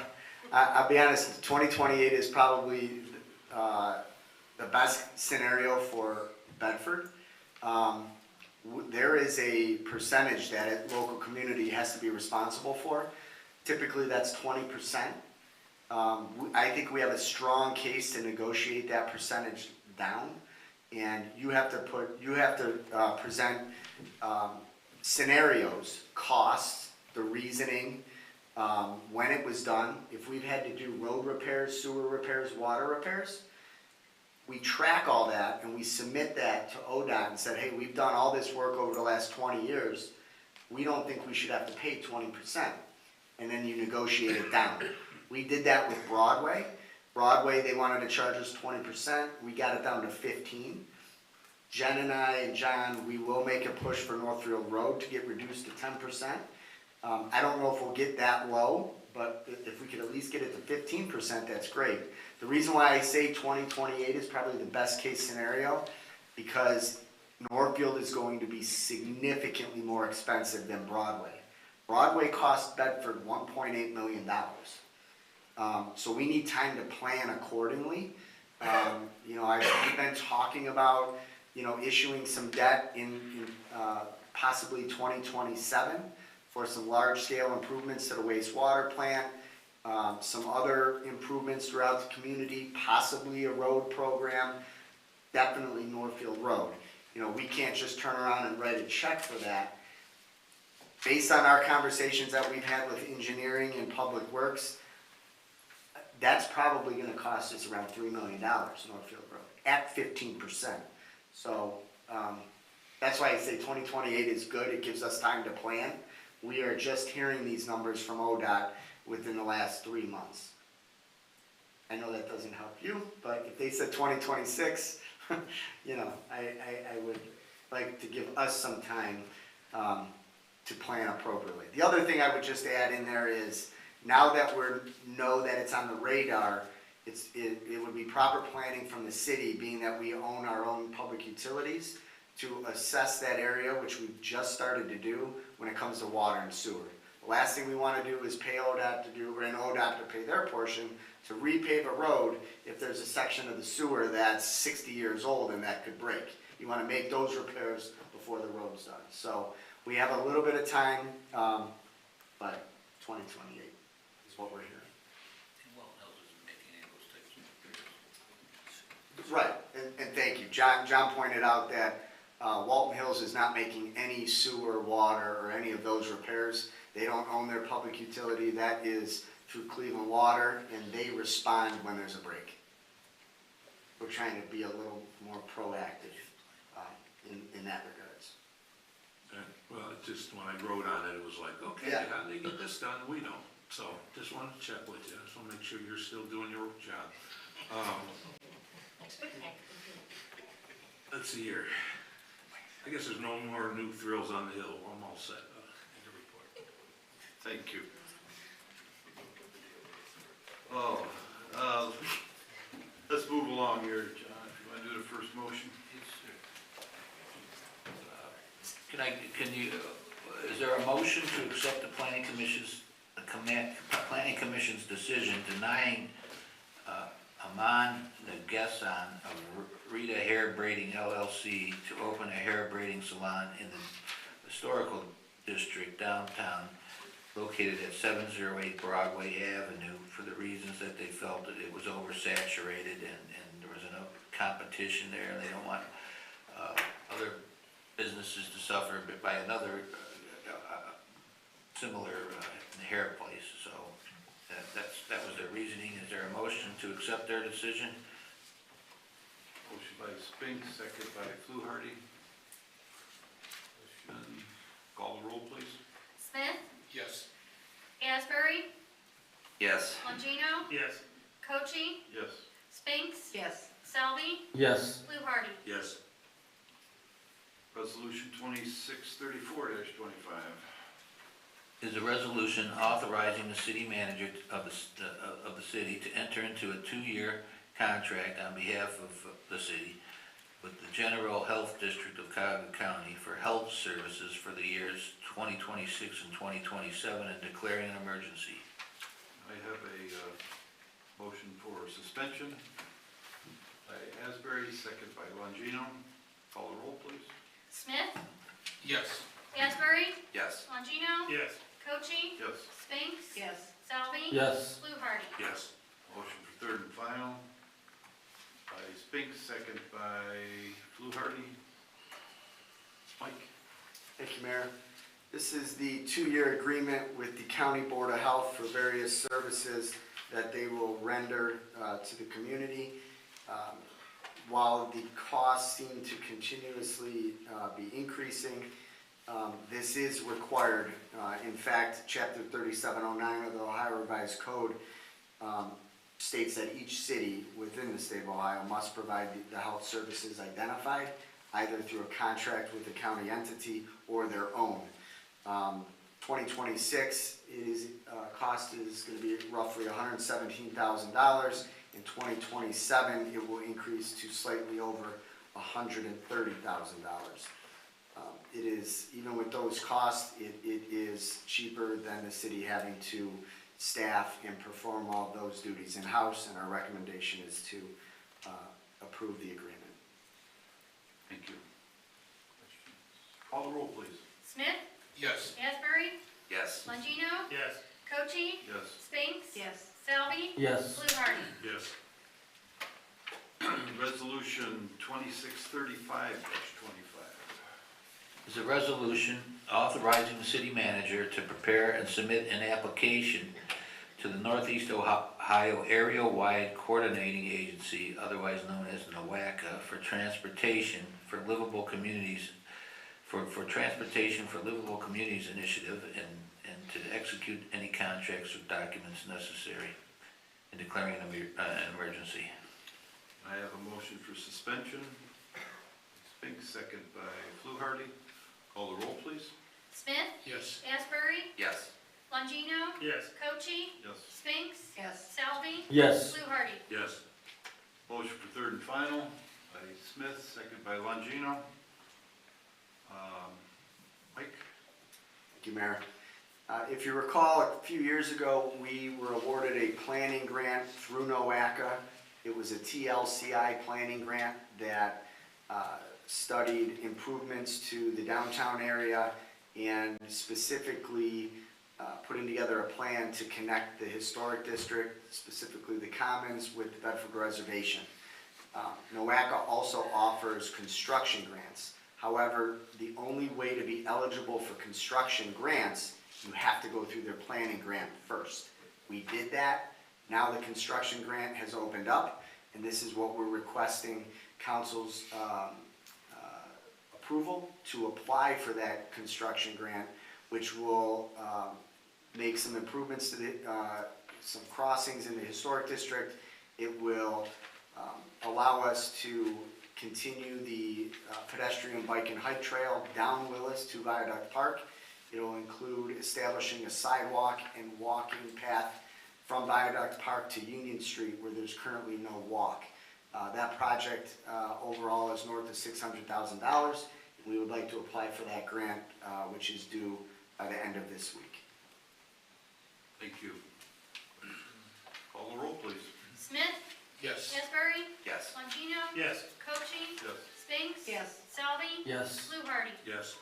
I'll be honest, 2028 is probably the best scenario for Bedford. There is a percentage that a local community has to be responsible for. Typically, that's 20%. I think we have a strong case to negotiate that percentage down. And you have to present scenarios, costs, the reasoning, when it was done. If we've had to do road repairs, sewer repairs, water repairs, we track all that and we submit that to ODOT and said, hey, we've done all this work over the last 20 years. We don't think we should have to pay 20%. And then you negotiate it down. We did that with Broadway. Broadway, they wanted to charge us 20%. We got it down to 15. Jen and I and John, we will make a push for Northfield Road to get reduced to 10%. I don't know if we'll get that low, but if we could at least get it to 15%, that's great. The reason why I say 2028 is probably the best case scenario, because Northfield is going to be significantly more expensive than Broadway. Broadway cost Bedford $1.8 million. So we need time to plan accordingly. We've been talking about, issuing some debt in possibly 2027 for some large-scale improvements to the wastewater plant, some other improvements throughout the community, possibly a road program, definitely Northfield Road. We can't just turn around and write a check for that. Based on our conversations that we've had with engineering and public works, that's probably gonna cost us around $3 million, Northfield Road, at 15%. So, that's why I say 2028 is good, it gives us time to plan. We are just hearing these numbers from ODOT within the last 3 months. I know that doesn't help you, but if they said 2026, I would like to give us some time to plan appropriately. The other thing I would just add in there is, now that we know that it's on the radar, it would be proper planning from the city, being that we own our own public utilities, to assess that area, which we've just started to do when it comes to water and sewer. The last thing we want to do is pay ODOT to do, or an ODOT to pay their portion to repave a road if there's a section of the sewer that's 60 years old and that could break. You want to make those repairs before the road's done. So we have a little bit of time, but 2028 is what we're hearing. Right, and thank you. John pointed out that Walton Hills is not making any sewer, water, or any of those repairs. They don't own their public utility. That is through Cleveland Water, and they respond when there's a break. We're trying to be a little more proactive in that regards. Well, it just, when I wrote on it, it was like, okay, Yeah. how do they get this done? We don't. So, just wanted to check with you. Just want to make sure you're still doing your job. Let's see here. I guess there's no more new thrills on the hill. I'm all set. Thank you. Let's move along here, John, if you want to do the first motion. Is there a motion to accept the planning commission's decision denying Aman Nagessan of Rita Hair Braiding LLC to open a hair braiding salon in the historical district downtown, located at 708 Broadway Avenue, for the reasons that they felt that it was oversaturated and there was enough competition there, and they don't want other businesses to suffer by another similar hair place. So that was their reasoning. Is there a motion to accept their decision? Motion by Spink, second by Fluharty. Call the roll, please. Smith, Yes. Asbury, Yes. Longino, Yes. Cochi, Yes. Spinks, Yes. Selby, Yes. Fluharty. Yes. Resolution 2634-25. Is a resolution authorizing the city manager of the city to enter into a 2-year contract on behalf of the city with the General Health District of Cuyahoga County for health services for the years 2026 and 2027 and declaring an emergency. I have a motion for suspension by Asbury, second by Longino. Call the roll, please. Smith, Yes. Asbury, Yes. Longino, Yes. Cochi, Yes. Spinks, Yes. Selby, Yes. Fluharty. Yes. Motion for third and final by Spinks, second by Fluharty. Mike? Thank you, Mayor. This is the 2-year agreement with the County Board of Health for various services that they will render to the community. While the costs seem to continuously be increasing, this is required. In fact, Chapter 3709 of the Ohio Revised Code states that each city within the state of Ohio must provide the health services identified, either through a contract with a county entity or their own. 2026 cost is going to be roughly $117,000. In 2027, it will increase to slightly over $130,000. It is, even with those costs, it is cheaper than the city having to staff and perform all those duties in-house, and our recommendation is to approve the agreement. Thank you. Call the roll, please. Smith, Yes. Asbury, Yes. Longino, Yes. Cochi, Yes. Spinks, Yes. Selby, Yes. Fluharty. Yes. Resolution 2635-25. Is a resolution authorizing the city manager to prepare and submit an application to the Northeast Ohio Area-Wide Coordinating Agency, otherwise known as NOACA, for transportation for livable communities, for Transportation for Livable Communities Initiative, and to execute any contracts or documents necessary in declaring an emergency. I have a motion for suspension. Spinks, second by Fluharty. Call the roll, please. Smith, Yes. Asbury, Yes. Longino, Yes. Cochi, Yes. Spinks, Yes. Selby, Yes. Fluharty. Yes. Motion for third and final by Smith, second by Longino. Mike? Thank you, Mayor. If you recall, a few years ago, we were awarded a planning grant through NOACA. It was a TLCI planning grant that studied improvements to the downtown area and specifically putting together a plan to connect the historic district, specifically the Commons, with the Bedford Reservation. NOACA also offers construction grants. However, the only way to be eligible for construction grants, you have to go through their planning grant first. We did that. Now the construction grant has opened up, and this is what we're requesting council's approval to apply for that construction grant, which will make some improvements to some crossings in the historic district. It will allow us to continue the pedestrian bike and hike trail down Willis to Viaduct Park. It'll include establishing a sidewalk and walking path from Viaduct Park to Union Street, where there's currently no walk. That project overall is north of $600,000. We would like to apply for that grant, which is due by the end of this week. Thank you. Call the roll, please. Smith, Yes. Asbury, Yes. Longino, Yes. Cochi, Yes. Spinks, Yes. Selby, Yes. Fluharty. Yes.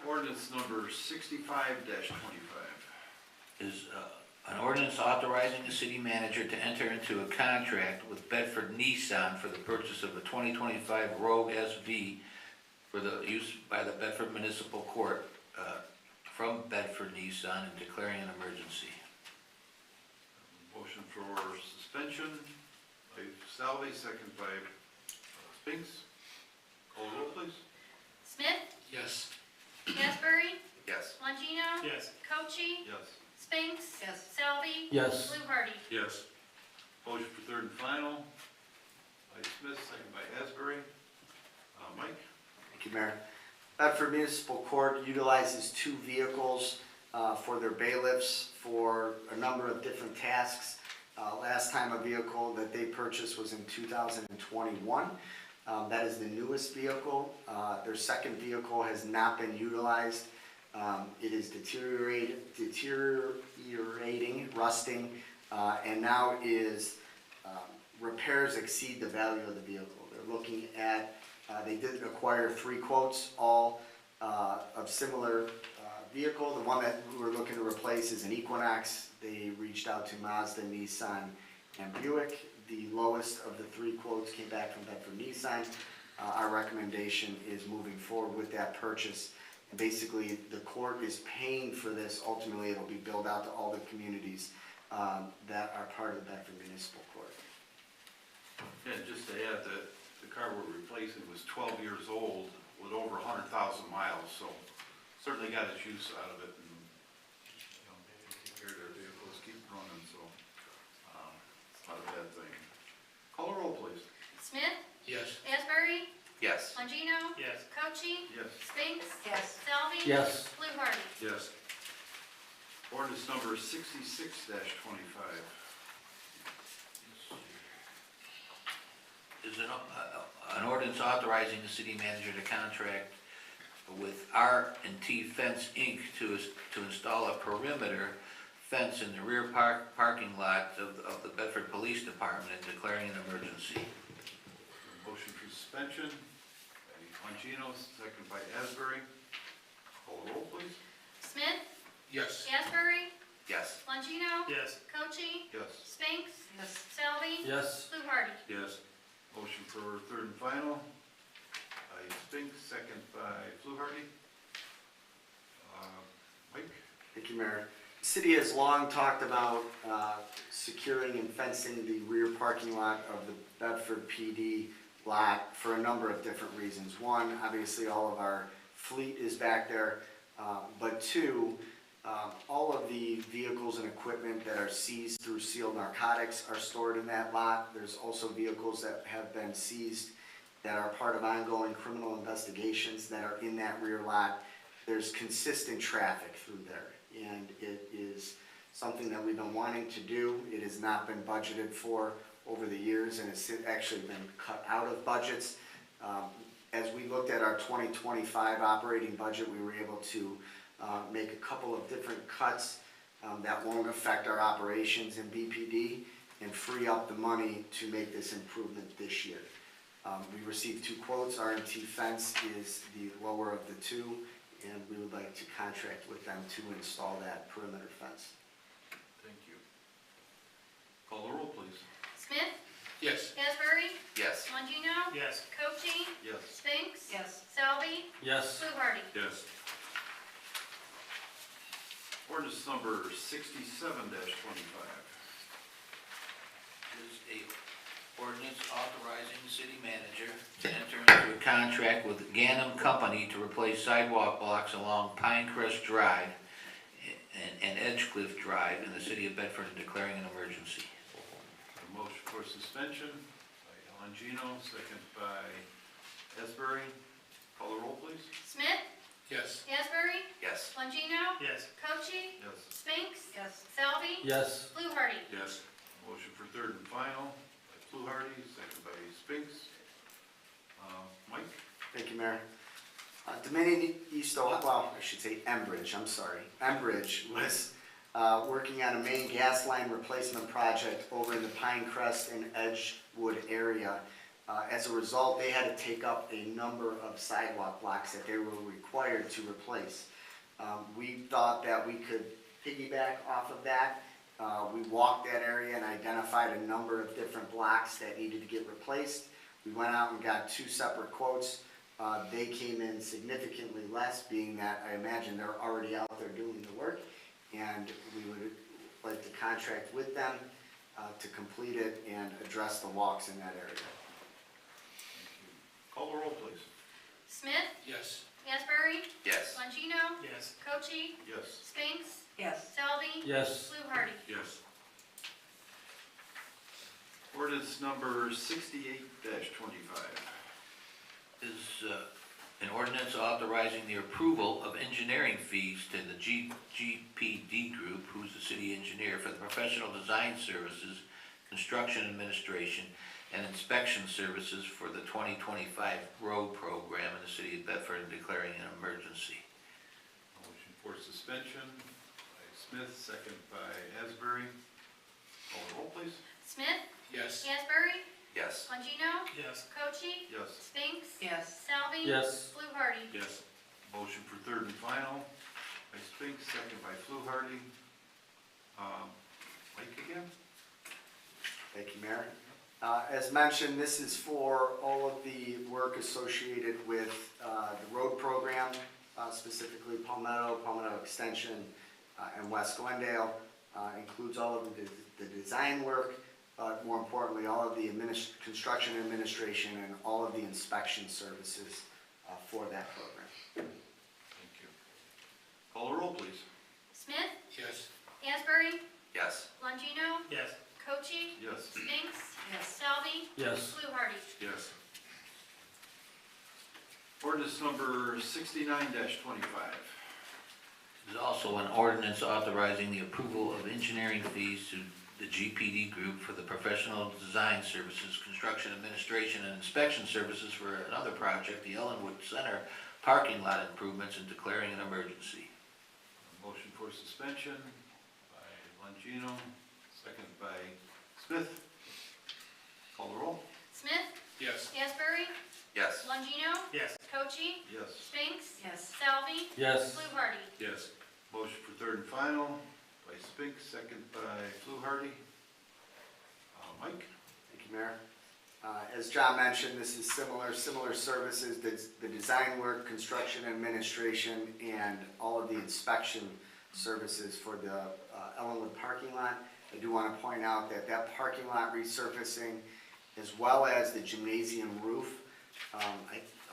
Ordinance number 65-25. Is an ordinance authorizing the city manager to enter into a contract with Bedford Nissan for the purchase of a 2025 Rogue SV for the use by the Bedford Municipal Court from Bedford Nissan and declaring an emergency. Motion for suspension by Salvi, second by Spinks. Call the roll, please. Smith, Yes. Asbury, Yes. Longino, Yes. Cochi, Yes. Spinks. Yes. Selby. Yes. Fluharty. Yes. Motion for third and final by Smith, second by Asbury. Mike? Thank you, Mayor. Bedford Municipal Court utilizes 2 vehicles for their bailiffs for a number of different tasks. Last time a vehicle that they purchased was in 2021. That is the newest vehicle. Their second vehicle has not been utilized. It is deteriorating, rusting, and now is repairs exceed the value of the vehicle. They're looking at, they did acquire 3 quotes, all of similar vehicle. The one that we're looking to replace is an Equinox. They reached out to Mazda, Nissan, and Buick. The lowest of the 3 quotes came back from Bedford Nissan. Our recommendation is moving forward with that purchase. And basically, the court is paying for this. Ultimately, it'll be billed out to all the communities that are part of the Bedford Municipal Court. Yeah, just to add that the car we're replacing was 12 years old with over 100,000 miles, so certainly got its use out of it, and, you know, take care of their vehicles, keep running, so, it's not a bad thing. Call the roll, please. Smith. Yes. Asbury. Yes. Longino. Yes. Cochee. Yes. Spinks. Yes. Selby. Yes. Fluharty. Yes. Ordinance number 66-25. Is an ordinance authorizing the city manager to contract with R&T Fence Inc. to install a perimeter fence in the rear parking lot of the Bedford Police Department and declaring an emergency. Motion for suspension by Longino, second by Asbury. Call the roll, please. Smith. Yes. Asbury. Yes. Longino. Yes. Cochee. Yes. Spinks. Yes. Selby. Yes. Fluharty. Yes. Motion for third and final by Spinks, second by Fluharty. Mike? Thank you, Mayor. The city has long talked about securing and fencing the rear parking lot of the Bedford PD lot for a number of different reasons. One, obviously all of our fleet is back there, but 2, all of the vehicles and equipment that are seized through sealed narcotics are stored in that lot. There's also vehicles that have been seized that are part of ongoing criminal investigations that are in that rear lot. There's consistent traffic through there, and it is something that we've been wanting to do. It has not been budgeted for over the years, and it's actually been cut out of budgets. As we looked at our 2025 operating budget, we were able to make a couple of different cuts that won't affect our operations in BPD and free up the money to make this improvement this year. We received 2 quotes. R&T Fence is the lower of the 2, and we would like to contract with them to install that perimeter fence. Thank you. Call the roll, please. Smith. Yes. Asbury. Yes. Longino. Yes. Cochee. Yes. Spinks. Yes. Selby. Yes. Fluharty. Yes. Ordinance number 67-25. Is a ordinance authorizing the city manager to enter into a contract with Ganem Company to replace sidewalk blocks along Pinecrest Drive and Edgecliff Drive in the city of Bedford and declaring an emergency. A motion for suspension by Longino, second by Asbury. Call the roll, please. Smith. Yes. Asbury. Yes. Longino. Yes. Cochee. Yes. Spinks. Yes. Selby. Yes. Fluharty. Yes. Motion for third and final by Fluharty, second by Spinks. Mike? Thank you, Mayor. Dominion East Ohio, well, I should say Enbridge, I'm sorry. Enbridge was working on a main gas line replacement project over in the Pinecrest and Edgewood area. As a result, they had to take up a number of sidewalk blocks that they were required to replace. We thought that we could piggyback off of that. We walked that area and identified a number of different blocks that needed to get replaced. We went out and got 2 separate quotes. They came in significantly less, being that I imagine they're already out there doing the work, and we would like to contract with them to complete it and address the walks in that area. Call the roll, please. Smith, Yes. Asbury, Yes. Longino, Yes. Cochee, Yes. Spinks, Yes. Selby, Yes. Fluharty. Yes. Ordinance number 68-25. Is an ordinance authorizing the approval of engineering fees to the GPD Group, who's the city engineer, for the professional design services, construction administration, and inspection services for the 2025 road program in the city of Bedford and declaring an emergency. Motion for suspension by Smith, second by Asbury. Call the roll, please. Smith, Yes. Asbury, Yes. Longino, Yes. Cochee, Yes. Spinks, Yes. Selby, Yes. Fluharty. Yes. Motion for third and final by Spinks, second by Fluharty. Mike again? Thank you, Mayor. As mentioned, this is for all of the work associated with the road program, specifically Palmetto Extension, and West Glendale. Includes all of the design work, but more importantly, all of the construction administration and all of the inspection services for that program. Thank you. Call the roll, please. Smith, Yes. Asbury, Yes. Longino, Yes. Cochee, Yes. Spinks, Yes. Selby, Yes. Fluharty. Yes. Ordinance number 69-25. There's also an ordinance authorizing the approval of engineering fees to the GPD Group for the professional design services, construction administration, and inspection services for another project, the Ellenwood Center parking lot improvements, and declaring an emergency. Motion for suspension by Longino, second by Smith. Call the roll. Smith, Yes. Asbury, Yes. Longino, Yes. Cochee, Yes. Spinks, Yes. Selby, Yes. Fluharty. Yes. Motion for third and final by Spinks, second by Fluharty. Mike? Thank you, Mayor. As John mentioned, this is similar services, the design work, construction administration, and all of the inspection services for the Ellenwood parking lot. I do want to point out that that parking lot resurfacing, as well as the gymnasium roof,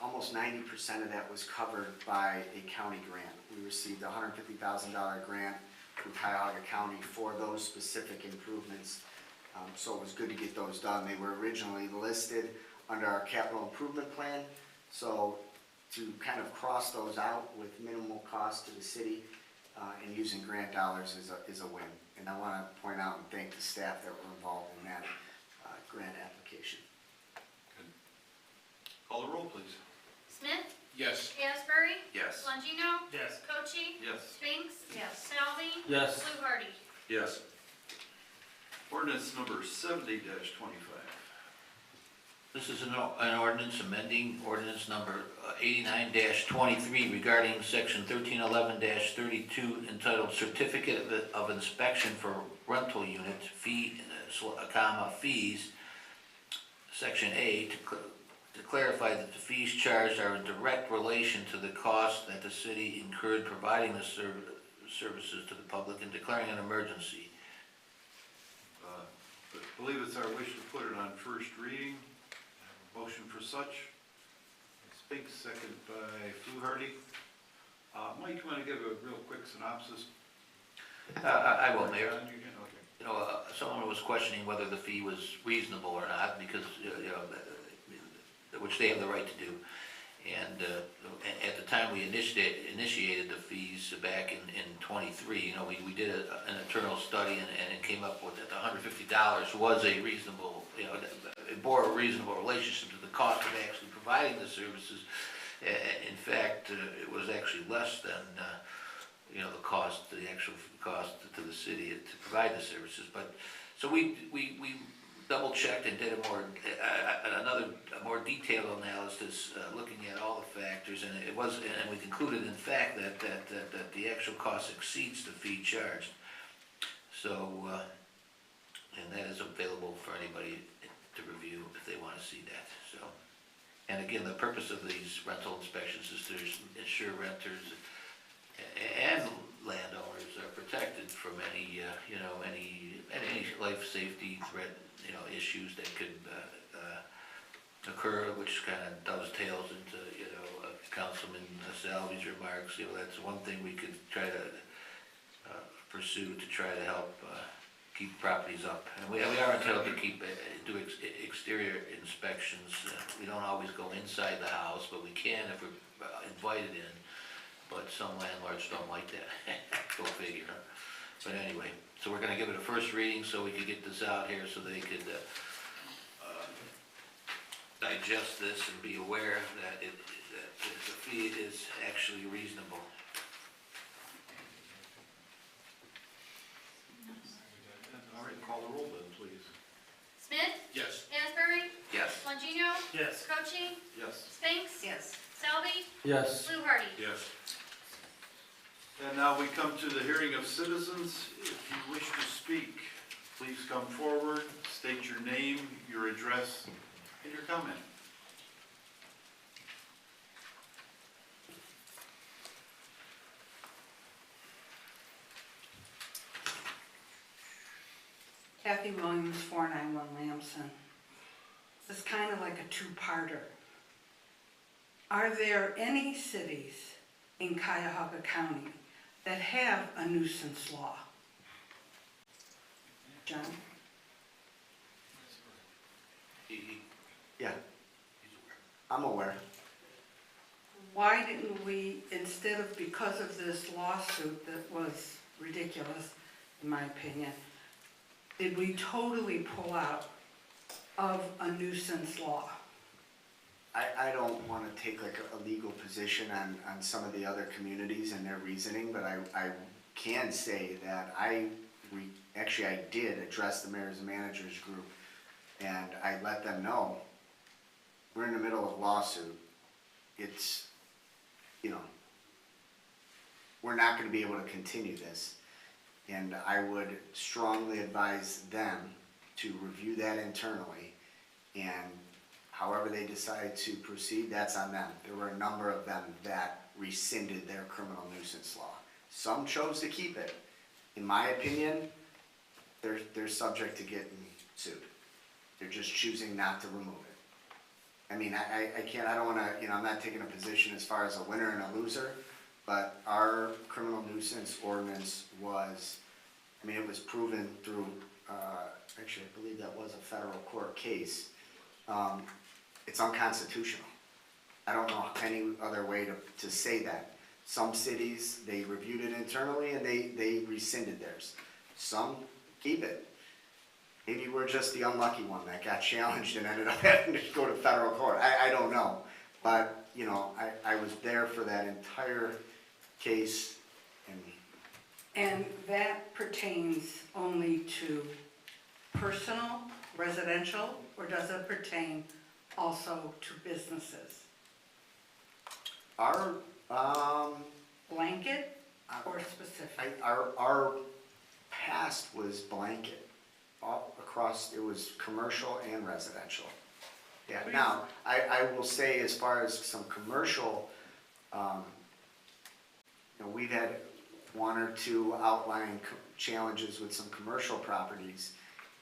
almost 90% of that was covered by a county grant. We received a $150,000 grant from Cuyahoga County for those specific improvements. So it was good to get those done. They were originally listed under our capital improvement plan. So to kind of cross those out with minimal cost to the city and using grant dollars is a win. And I want to point out and thank the staff that were involved in that grant application. Good. Call the roll, please. Smith, Yes. Asbury, Yes. Longino, Yes. Cochee, Yes. Spinks, Yes. Selby, Yes. Fluharty. Yes. Ordinance number 70-25. This is an ordinance amending ordinance number 89-23 regarding section 1311-32 entitled Certificate of Inspection for Rental Unit Fee, fees, section A, to clarify that the fees charged are in direct relation to the cost that the city incurred providing the services to the public and declaring an emergency. I believe it's our wish to put it on first reading. Motion for such. Spinks, second by Fluharty. Mike, you want to give a real quick synopsis? I will, Mayor. John, you can? Okay. You know, someone was questioning whether the fee was reasonable or not, because, which they have the right to do. And at the time we initiated the fees back in '23, we did an internal study and it came up with that $150 was a reasonable, it bore a reasonable relationship to the cost of actually providing the services. In fact, it was actually less than, the actual cost to the city to provide the services. But, so we double checked and did a more detailed analysis, looking at all the factors, and we concluded in fact that the actual cost exceeds the fee charged. So, and that is available for anybody to review if they want to see that. So, and again, the purpose of these rental inspections is to ensure renters and landowners are protected from any life safety threat, issues that could occur, which kind of dovetails into, Councilman Salvy's remarks, that's one thing we could try to pursue to try to help keep properties up. And we are entitled to do exterior inspections. We don't always go inside the house, but we can if we're invited in. But some landlords don't like that. Go figure. But anyway, so we're gonna give it a first reading so we could get this out here so they could digest this and be aware that the fee is actually reasonable. All right, call the roll then, please. Smith, Yes. Asbury, Yes. Longino, Yes. Cochee, Yes. Spinks, Yes. Selby, Yes. Fluharty. Yes. And now we come to the hearing of citizens. If you wish to speak, please come forward, state your name, your address, and your comment. Kathy Williams, 491 Lamson. This is kind of like a two-parter. Are there any cities in Cuyahoga County that have a nuisance law? John? Yeah, I'm aware. Why didn't we, instead of, because of this lawsuit that was ridiculous, in my opinion, did we totally pull out of a nuisance law? I don't want to take like a legal position on some of the other communities and their reasoning, but I can say that I did address the mayors and managers group, and I let them know, we're in the middle of a lawsuit. It's, we're not going to be able to continue this. And I would strongly advise them to review that internally, and however they decide to proceed, that's on them. There were a number of them that rescinded their criminal nuisance law. Some chose to keep it. In my opinion, they're subject to getting sued. They're just choosing not to remove it. I mean, I don't wanna, I'm not taking a position as far as a winner and a loser, but our criminal nuisance ordinance was, it was proven through, actually, I believe that was a federal court case. It's unconstitutional. I don't know any other way to say that. Some cities, they reviewed it internally and they rescinded theirs. Some keep it. Maybe we're just the unlucky one that got challenged and ended up having to go to federal court. I don't know. But, I was there for that entire case. And that pertains only to personal, residential, or does it pertain also to businesses? Our, Blanket or specific? our past was blanket. All across, it was commercial and residential. Yeah, now, I will say as far as some commercial, we've had one or two outlying challenges with some commercial properties,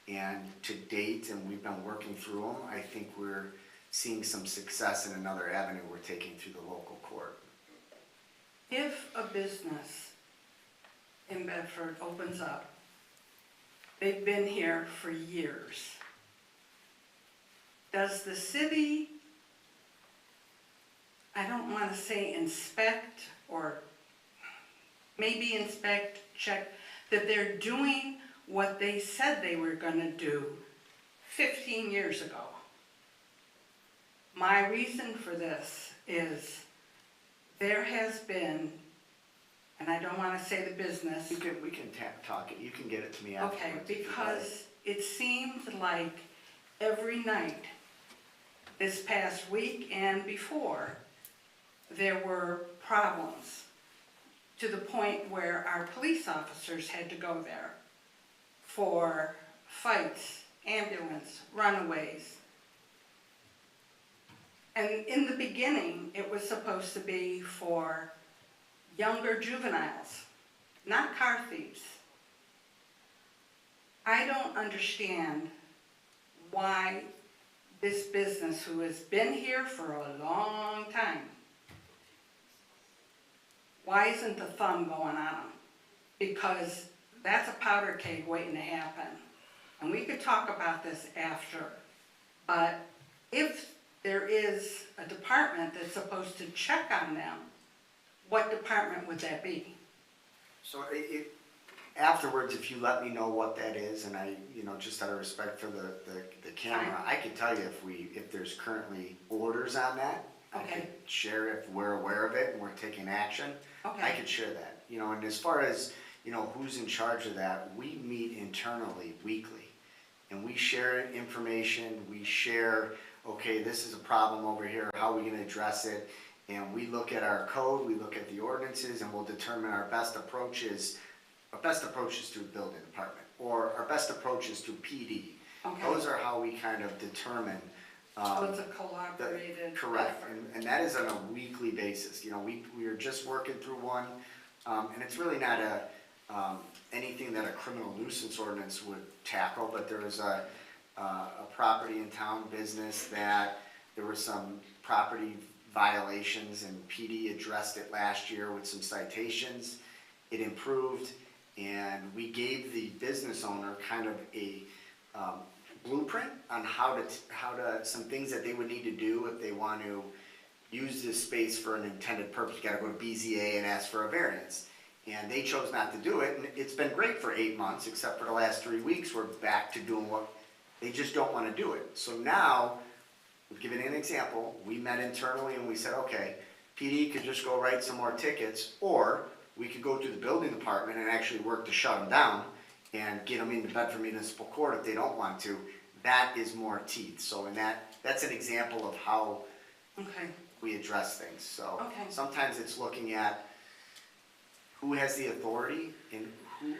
and to date, and we've been working through them, I think we're seeing some success in another avenue we're taking through the local court. If a business in Bedford opens up, they've been here for years, does the city, I don't want to say inspect, or maybe inspect, check, that they're doing what they said they were going to do 15 years ago? My reason for this is there has been, and I don't want to say the business. We can talk it, you can get it to me afterwards. Okay, because it seems like every night, this past week and before, there were problems to the point where our police officers had to go there for fights, ambulance, runaways. And in the beginning, it was supposed to be for younger juveniles, not car thieves. I don't understand why this business, who has been here for a long time, why isn't the thumb going on them? Because that's a powder keg waiting to happen. And we could talk about this after, but if there is a department that's supposed to check on them, what department would that be? So afterwards, if you let me know what that is, and I, just out of respect for the camera, I could tell you if there's currently orders on that. I Okay. could share if we're aware of it and we're taking action. I Okay, could share that, and as far as, who's in charge of that, we meet internally weekly. And we share information, we share, okay, this is a problem over here, how are we gonna address it? And we look at our code, we look at the ordinances, and we'll determine our best approaches to a building department, or our best approaches to PD. okay. Those are how we kind of determine. So it's a collaborated Correct, effort. and that is on a weekly basis. We are just working through one, and it's really not anything that a criminal nuisance ordinance would tackle, but there was a property in town business that there were some property violations, and PD addressed it last year with some citations. It improved, and we gave the business owner kind of a blueprint on how to some things that they would need to do if they want to use this space for an intended purpose. You gotta go to BZA and ask for a variance. And they chose not to do it, and it's been great for 8 months, except for the last 3 weeks, we're back to doing what, they just don't wanna do it. So now, we'll give it an example, we met internally and we said, okay, PD could just go write some more tickets, or we could go to the building department and actually work to shut them down and get them into Bedford Municipal Court if they don't want to. That is more teeth, so that's an example of how Okay, we address things. So Okay. sometimes it's looking at who has the authority and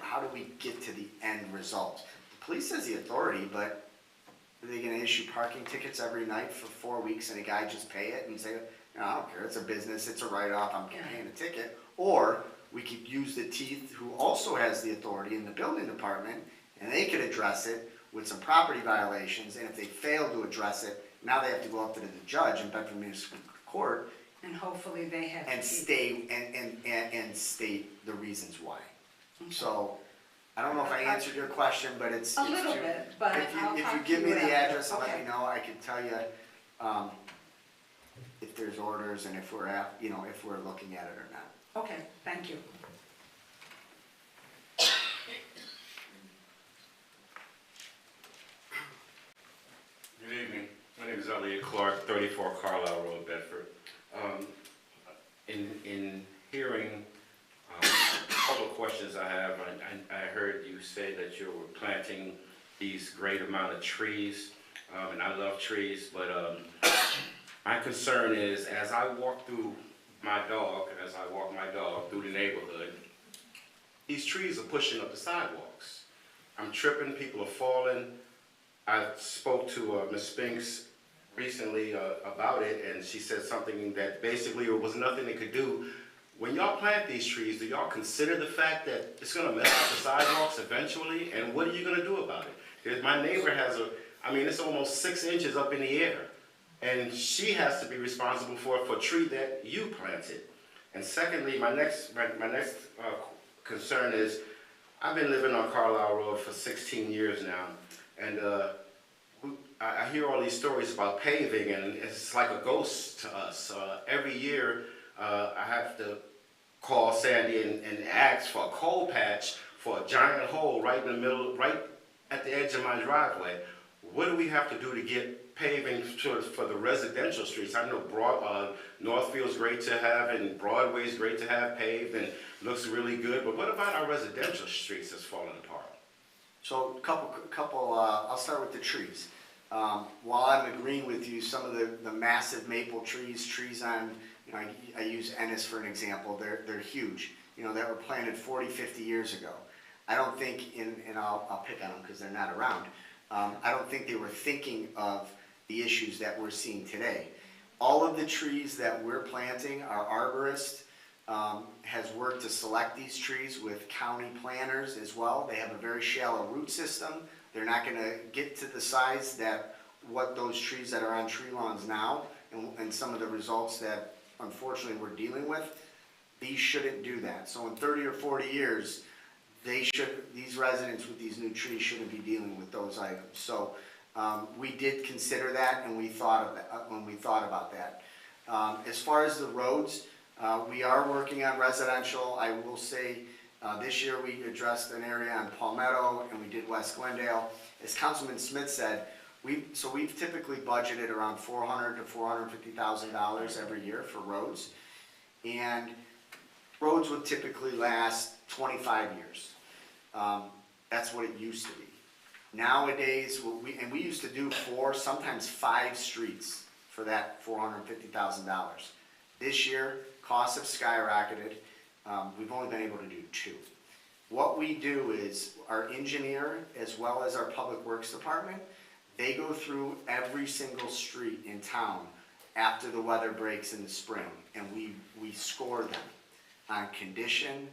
how do we get to the end result. The police has the authority, but are they gonna issue parking tickets every night for 4 weeks and a guy just pay it and say, no, I don't care, it's a business, it's a write-off, I'm paying a ticket? Or we could use the teeth who also has the authority in the building department, and they could address it with some property violations, and if they fail to address it, now they have to go up to the judge in Bedford Municipal Court and hopefully they have. and state the reasons why. So, I don't know if I answered your question, but it's. A little bit, but If I'll you talk give to me you the after. address and let Okay. me know, I can tell you, if there's orders and if we're if we're looking at it or not. Okay, thank you. Good evening. My name is Elliot Clark, 34 Carlisle Road, Bedford. In hearing a couple of questions I have, I heard you say that you were planting these great amount of trees, and I love trees, but my concern is as I walk my dog through the neighborhood, these trees are pushing up the sidewalks. I'm tripping, people are falling. I spoke to Ms. Spinks recently about it, and she said something that basically it was nothing they could do. When y'all plant these trees, do y'all consider the fact that it's gonna mess up the sidewalks eventually, and what are you gonna do about it? Because my neighbor has it's almost 6 inches up in the air, and she has to be responsible for a tree that you planted. And secondly, my next concern is, I've been living on Carlisle Road for 16 years now, and I hear all these stories about paving, and it's like a ghost to us. Every year, I have to call Sandy and ask for a coal patch for a giant hole right in the middle, right at the edge of my driveway. What do we have to do to get paving for the residential streets? I know Northfield's great to have, and Broadway's great to have paved, and looks really good, but what about our residential streets that's falling apart? So I'll start with the trees. While I'm agreeing with you, some of the massive maple trees on, I use Ennis for an example, they're huge, that were planted 40, 50 years ago. I don't think, and I'll pick on them because they're not around, I don't think they were thinking of the issues that we're seeing today. All of the trees that we're planting, our arborist has worked to select these trees with county planters as well. They have a very shallow root system. They're not going to get to the size that what those trees that are on tree lawns now, and some of the results that unfortunately we're dealing with. these shouldn't do that. So in 30 or 40 years, these residents with these new trees shouldn't be dealing with those items. So we did consider that, and we thought of that when we thought about that. As far as the roads, we are working on residential. I will say this year we addressed an area on Palmetto, and we did West Glendale. As Councilman Smith said, we've typically budgeted around $400,000 to $450,000 every year for roads, and roads would typically last 25 years. That's what it used to be. Nowadays, we used to do 4, sometimes 5 streets for that $450,000. This year, costs have skyrocketed. We've only been able to do 2. What we do is our engineer, as well as our public works department, they go through every single street in town after the weather breaks in the spring, and we score them on condition,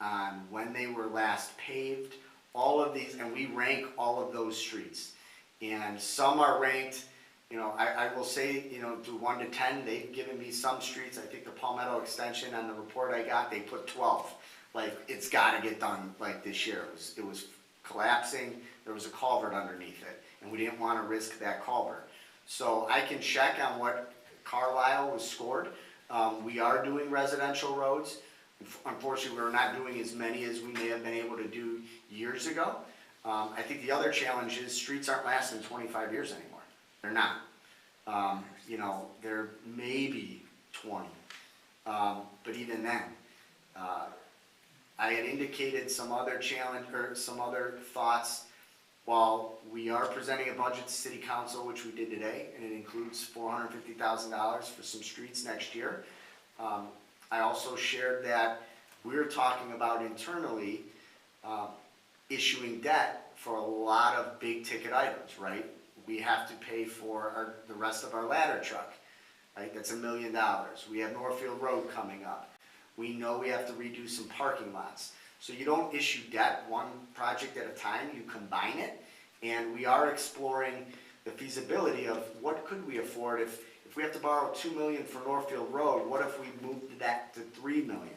on when they were last paved, all of these, and we rank all of those streets. And some are ranked, I will say, through 1 to 10, they've given me some streets. I think the Palmetto Extension, on the report I got, they put 12. Like, it's gotta get done like this year. It was collapsing, there was a culvert underneath it, and we didn't wanna risk that culvert. So I can check on what Carlisle was scored. We are doing residential roads. Unfortunately, we're not doing as many as we may have been able to do years ago. I think the other challenge is streets aren't lasting 25 years anymore. They're not. They're maybe 20. But even then, I had indicated some other challenge or some other thoughts. While we are presenting a budget to City Council, which we did today, and it includes $450,000 for some streets next year, I also shared that we're talking about internally issuing debt for a lot of big ticket items, right? We have to pay for the rest of our ladder truck, right? That's $1 million. We have Northfield Road coming up. We know we have to redo some parking lots. So you don't issue debt one project at a time, you combine it. And we are exploring the feasibility of what could we afford if we have to borrow $2 million for Northfield Road, what if we moved that to $3 million?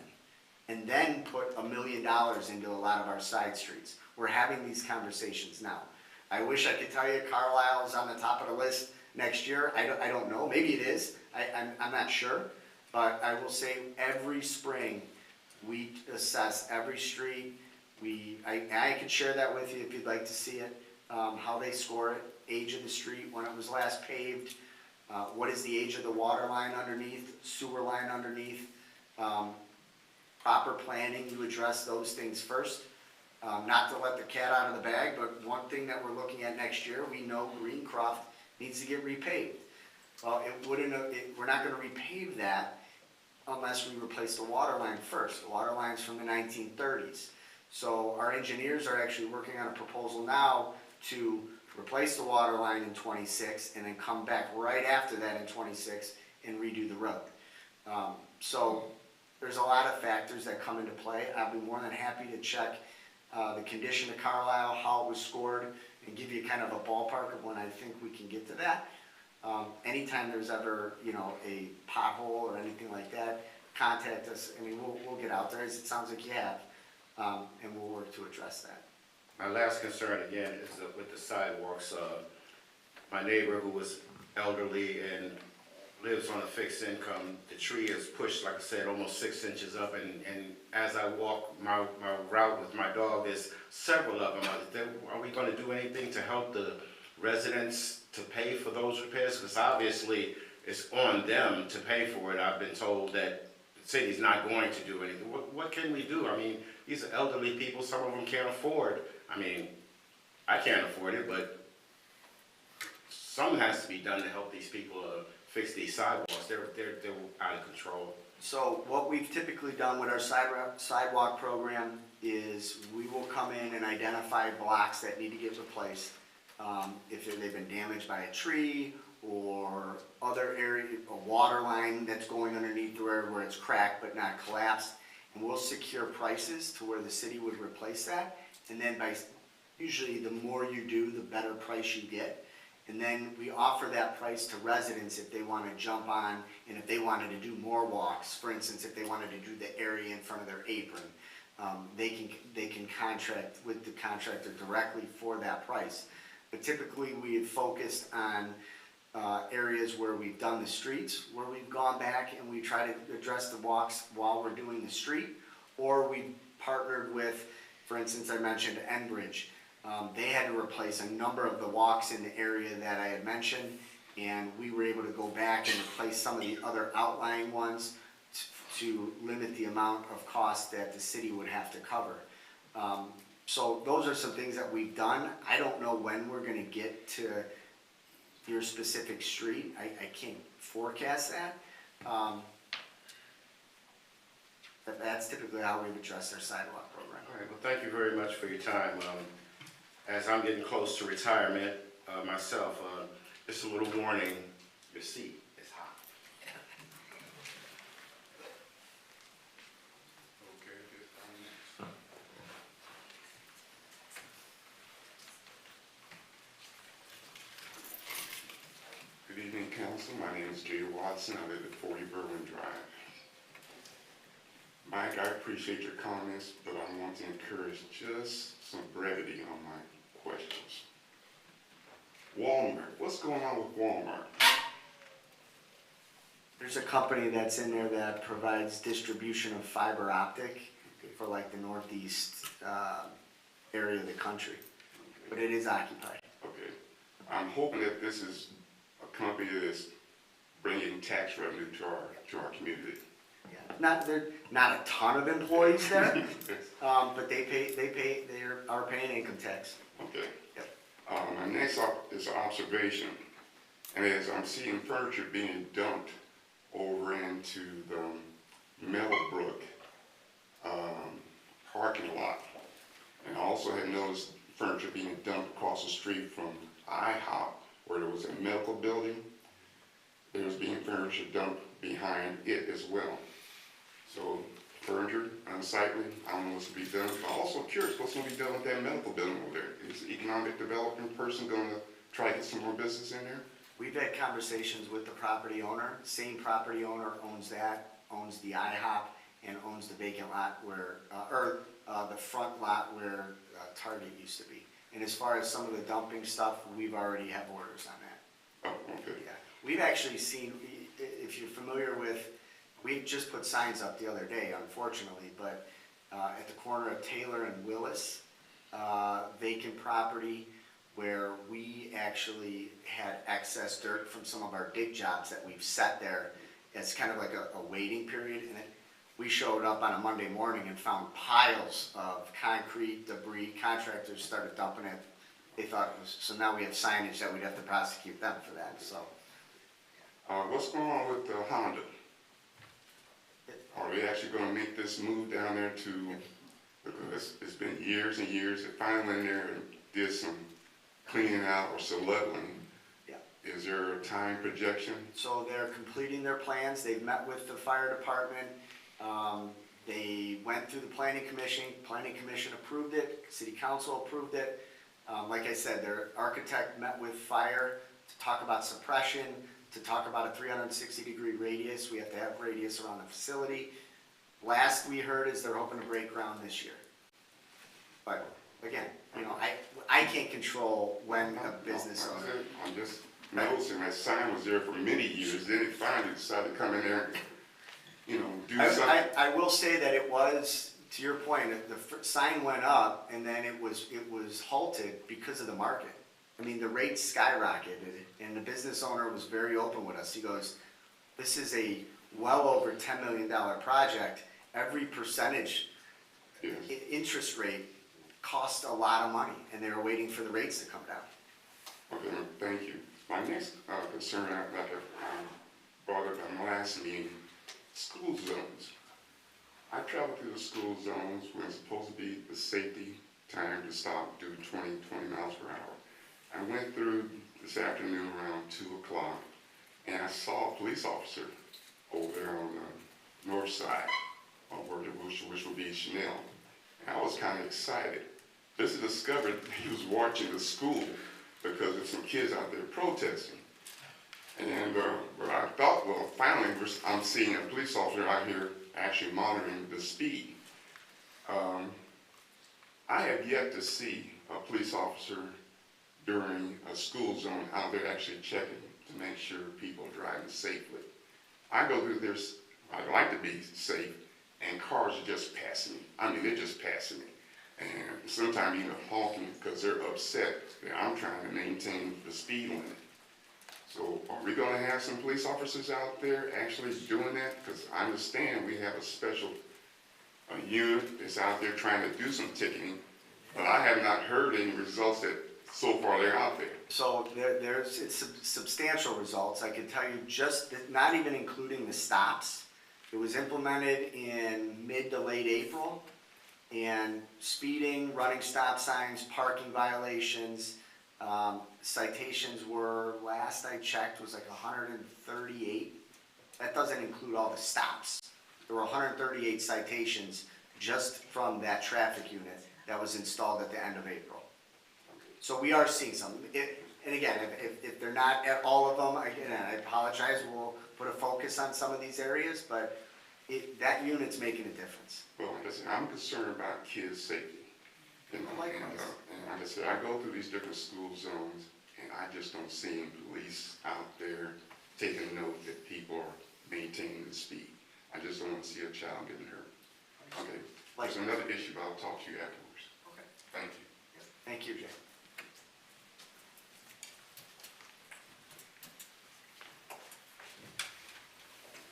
And then put $1 million into a lot of our side streets. We're having these conversations now. I wish I could tell you Carlisle's on the top of the list next year. I don't know, maybe it is, I'm not sure. But I will say every spring, we assess every street. I can share that with you if you'd like to see it, how they score it, age of the street, when it was last paved, what is the age of the water line underneath, sewer line underneath. Proper planning, you address those things first. Not to let the cat out of the bag, but one thing that we're looking at next year, we know Greencroft needs to get repaved. Well, we're not gonna repave that unless we replace the water line first. The water line's from the 1930s. So our engineers are actually working on a proposal now to replace the water line in 26 and then come back right after that in 26 and redo the road. So there's a lot of factors that come into play. I'll be more than happy to check the condition of Carlisle, how it was scored, and give you kind of a ballpark of when I think we can get to that. Anytime there's ever, a pothole or anything like that, contact us. I mean, we'll get out there, as it sounds like you have, and we'll work to address that. My last concern again is with the sidewalks. My neighbor who was elderly and lives on a fixed income, the tree is pushed, like I said, almost 6 inches up, and as I walk my route with my dog, there's several of them. Are we gonna do anything to help the residents to pay for those repairs? Because obviously it's on them to pay for it. I've been told that the city's not going to do anything. What can we do? I mean, these are elderly people, some of them can't afford. I mean, I can't afford it, but something has to be done to help these people fix these sidewalks. They're out of control. So what we've typically done with our sidewalk program is we will come in and identify blocks that need to get replaced. If they've been damaged by a tree or other area, a water line that's going underneath the road where it's cracked but not collapsed, and we'll secure prices to where the city would replace that. And then usually the more you do, the better price you get. And then we offer that price to residents if they want to jump on, and if they wanted to do more walks. For instance, if they wanted to do the area in front of their apron, they can contract with the contractor directly for that price. But typically, we have focused on areas where we've done the streets, where we've gone back and we try to address the walks while we're doing the street, or we partnered with, for instance, I mentioned Enbridge. They had to replace a number of the walks in the area that I had mentioned, and we were able to go back and replace some of the other outlying ones to limit the amount of cost that the city would have to cover. So those are some things that we've done. I don't know when we're gonna get to your specific street. I can't forecast that. But that's typically how we've addressed our sidewalk program. All right, well, thank you very much for your time. As I'm getting close to retirement myself, just a little warning, your seat is hot. Good evening, council. My name is Jay Watson. I live at 40 Berwyn Drive. Mike, I appreciate your comments, but I want to encourage just some brevity on my questions. Walmart, what's going on with Walmart? There's a company that's in there that provides distribution of fiber optic for like the northeast area of the country, but it is occupied. Okay. I'm hoping that this is a company that is bringing tax revenue to our community. They're not a ton of employees there, but they are paying income tax. Okay. Yep. My next is an observation, and as I'm seeing furniture being dumped over into the Meadowbrook parking lot, and I also had noticed furniture being dumped across the street from IHOP, where there was a medical building. There was being furniture dumped behind it as well. So furniture, unsightly, I don't know what's to be done. I'm also curious, what's going to be done with that medical building over there? Is the economic development person going to try to get some more business in there? We've had conversations with the property owner. Same property owner owns that, owns the IHOP, and owns the vacant lot where, the front lot where Target used to be. And as far as some of the dumping stuff, we've already have orders on that. Oh, okay. Yeah. We've actually seen, if you're familiar with, we just put signs up the other day, unfortunately, but at the corner of Taylor and Willis, vacant property where we actually had excess dirt from some of our dig jobs that we've set there as kind of like a waiting period. And we showed up on a Monday morning and found piles of concrete debris. Contractors started dumping it. They thought it was, so now we have signage that we'd have to prosecute them for that, so. What's going on with Honda? Are they actually going to make this move down there to, because it's been years and years, they finally went in there and did some cleaning out or some leveling. Yeah. Is there a time projection? So they're completing their plans. They've met with the fire department. They went through the planning commission. Planning commission approved it. City council approved it. Like I said, their architect met with fire to talk about suppression, to talk about a 360-degree radius. We have to have radius around the facility. Last we heard is they're hoping to break ground this year. But again, you know, I can't control when a business owner. I'm just noticing that sign was there for many years, then it finally decided to come in there and, you know, do something. I will say that it was, to your point, the sign went up and then it was halted because of the market. I mean, the rates skyrocketed and the business owner was very open with us. He goes, this is a well over $10 million project. Every percentage interest rate cost a lot of money and they were waiting for the rates to come down. Okay, thank you. My next concern, like I brought up in the last meeting, school zones. I travel through the school zones when it's supposed to be the safety time to stop, do 20 miles per hour. I went through this afternoon around 2 o'clock and I saw a police officer over there on the north side, which would be Chanel. And I was kind of excited. Just discovered he was watching the school because there's some kids out there protesting. And, but I thought, well, finally, I'm seeing a police officer out here actually monitoring the speed. I have yet to see a police officer during a school zone out there actually checking to make sure people are driving safely. I go through this, I'd like to be safe, and cars are just passing me. I mean, they're just passing me. And sometimes even honking because they're upset that I'm trying to maintain the speed limit. So are we gonna have some police officers out there actually doing that? Because I understand we have a special unit that's out there trying to do some ticketing, but I have not heard any results that so far they're out there. So it's substantial results. I can tell you just, that not even including the stops. It was implemented in mid to late April. And speeding, running stop signs, parking violations, citations were, last I checked, was like 138. That doesn't include all the stops. There were 138 citations just from that traffic unit that was installed at the end of April. So we are seeing some. And again, if they're not at all of them, again, I apologize, we'll put a focus on some of these areas, but that unit's making a difference. Well, like I said, I'm concerned about kids' safety. And like I said, I go through these different school zones, and I just don't see any police out there taking note that people are maintaining the speed. I just don't want to see a child getting hurt. Okay, there's another issue, but I'll talk to you afterwards. Okay. Thank you. Thank you, Jay.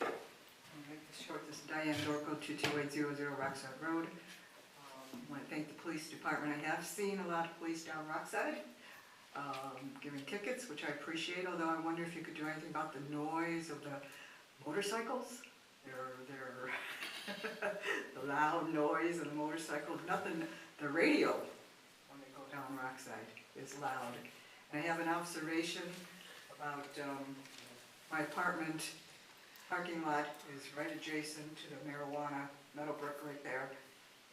I'll make this short. This is Diane Dorco, 22800 Rockside Road. I want to thank the police department. I have seen a lot of police down Rockside giving tickets, which I appreciate, although I wonder if you could do anything about the noise of the motorcycles. They're the loud noise of the motorcycles, nothing, the radio when they go down Rockside is loud. And I have an observation about my apartment parking lot is right adjacent to the marijuana Meadowbrook right there.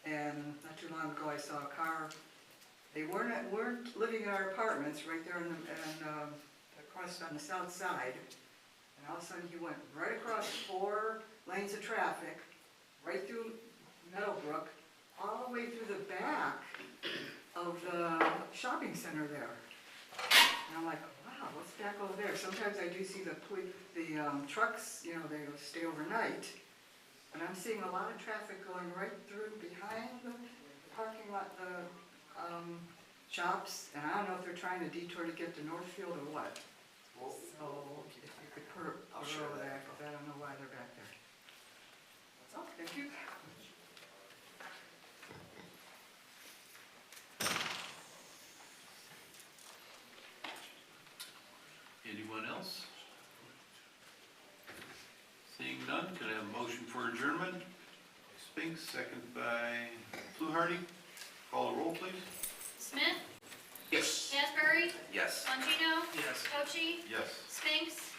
And not too long ago, I saw a car. They weren't living in our apartments right there across on the south side. And all of a sudden, he went right across 4 lanes of traffic, right through Meadowbrook, all the way through the back of the shopping center there. And I'm like, wow, what's back over there? Sometimes I do see the trucks, you know, they stay overnight. And I'm seeing a lot of traffic going right through behind the parking lot, the shops. And I don't know if they're trying to detour to get to Northfield or what. So if you could put over there, because I don't know why they're back there. That's all, thank you. Anyone else? Seeing none, could I have a motion for adjournment? Spinks, second by Fluharty. Call the roll, please. Smith? Yes. Asbury? Yes. Bongino? Yes. Cochee? Yes. Spinks?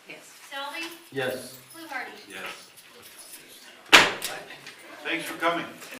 Yes. Selby? Yes. Fluharty? Yes. Thanks for coming.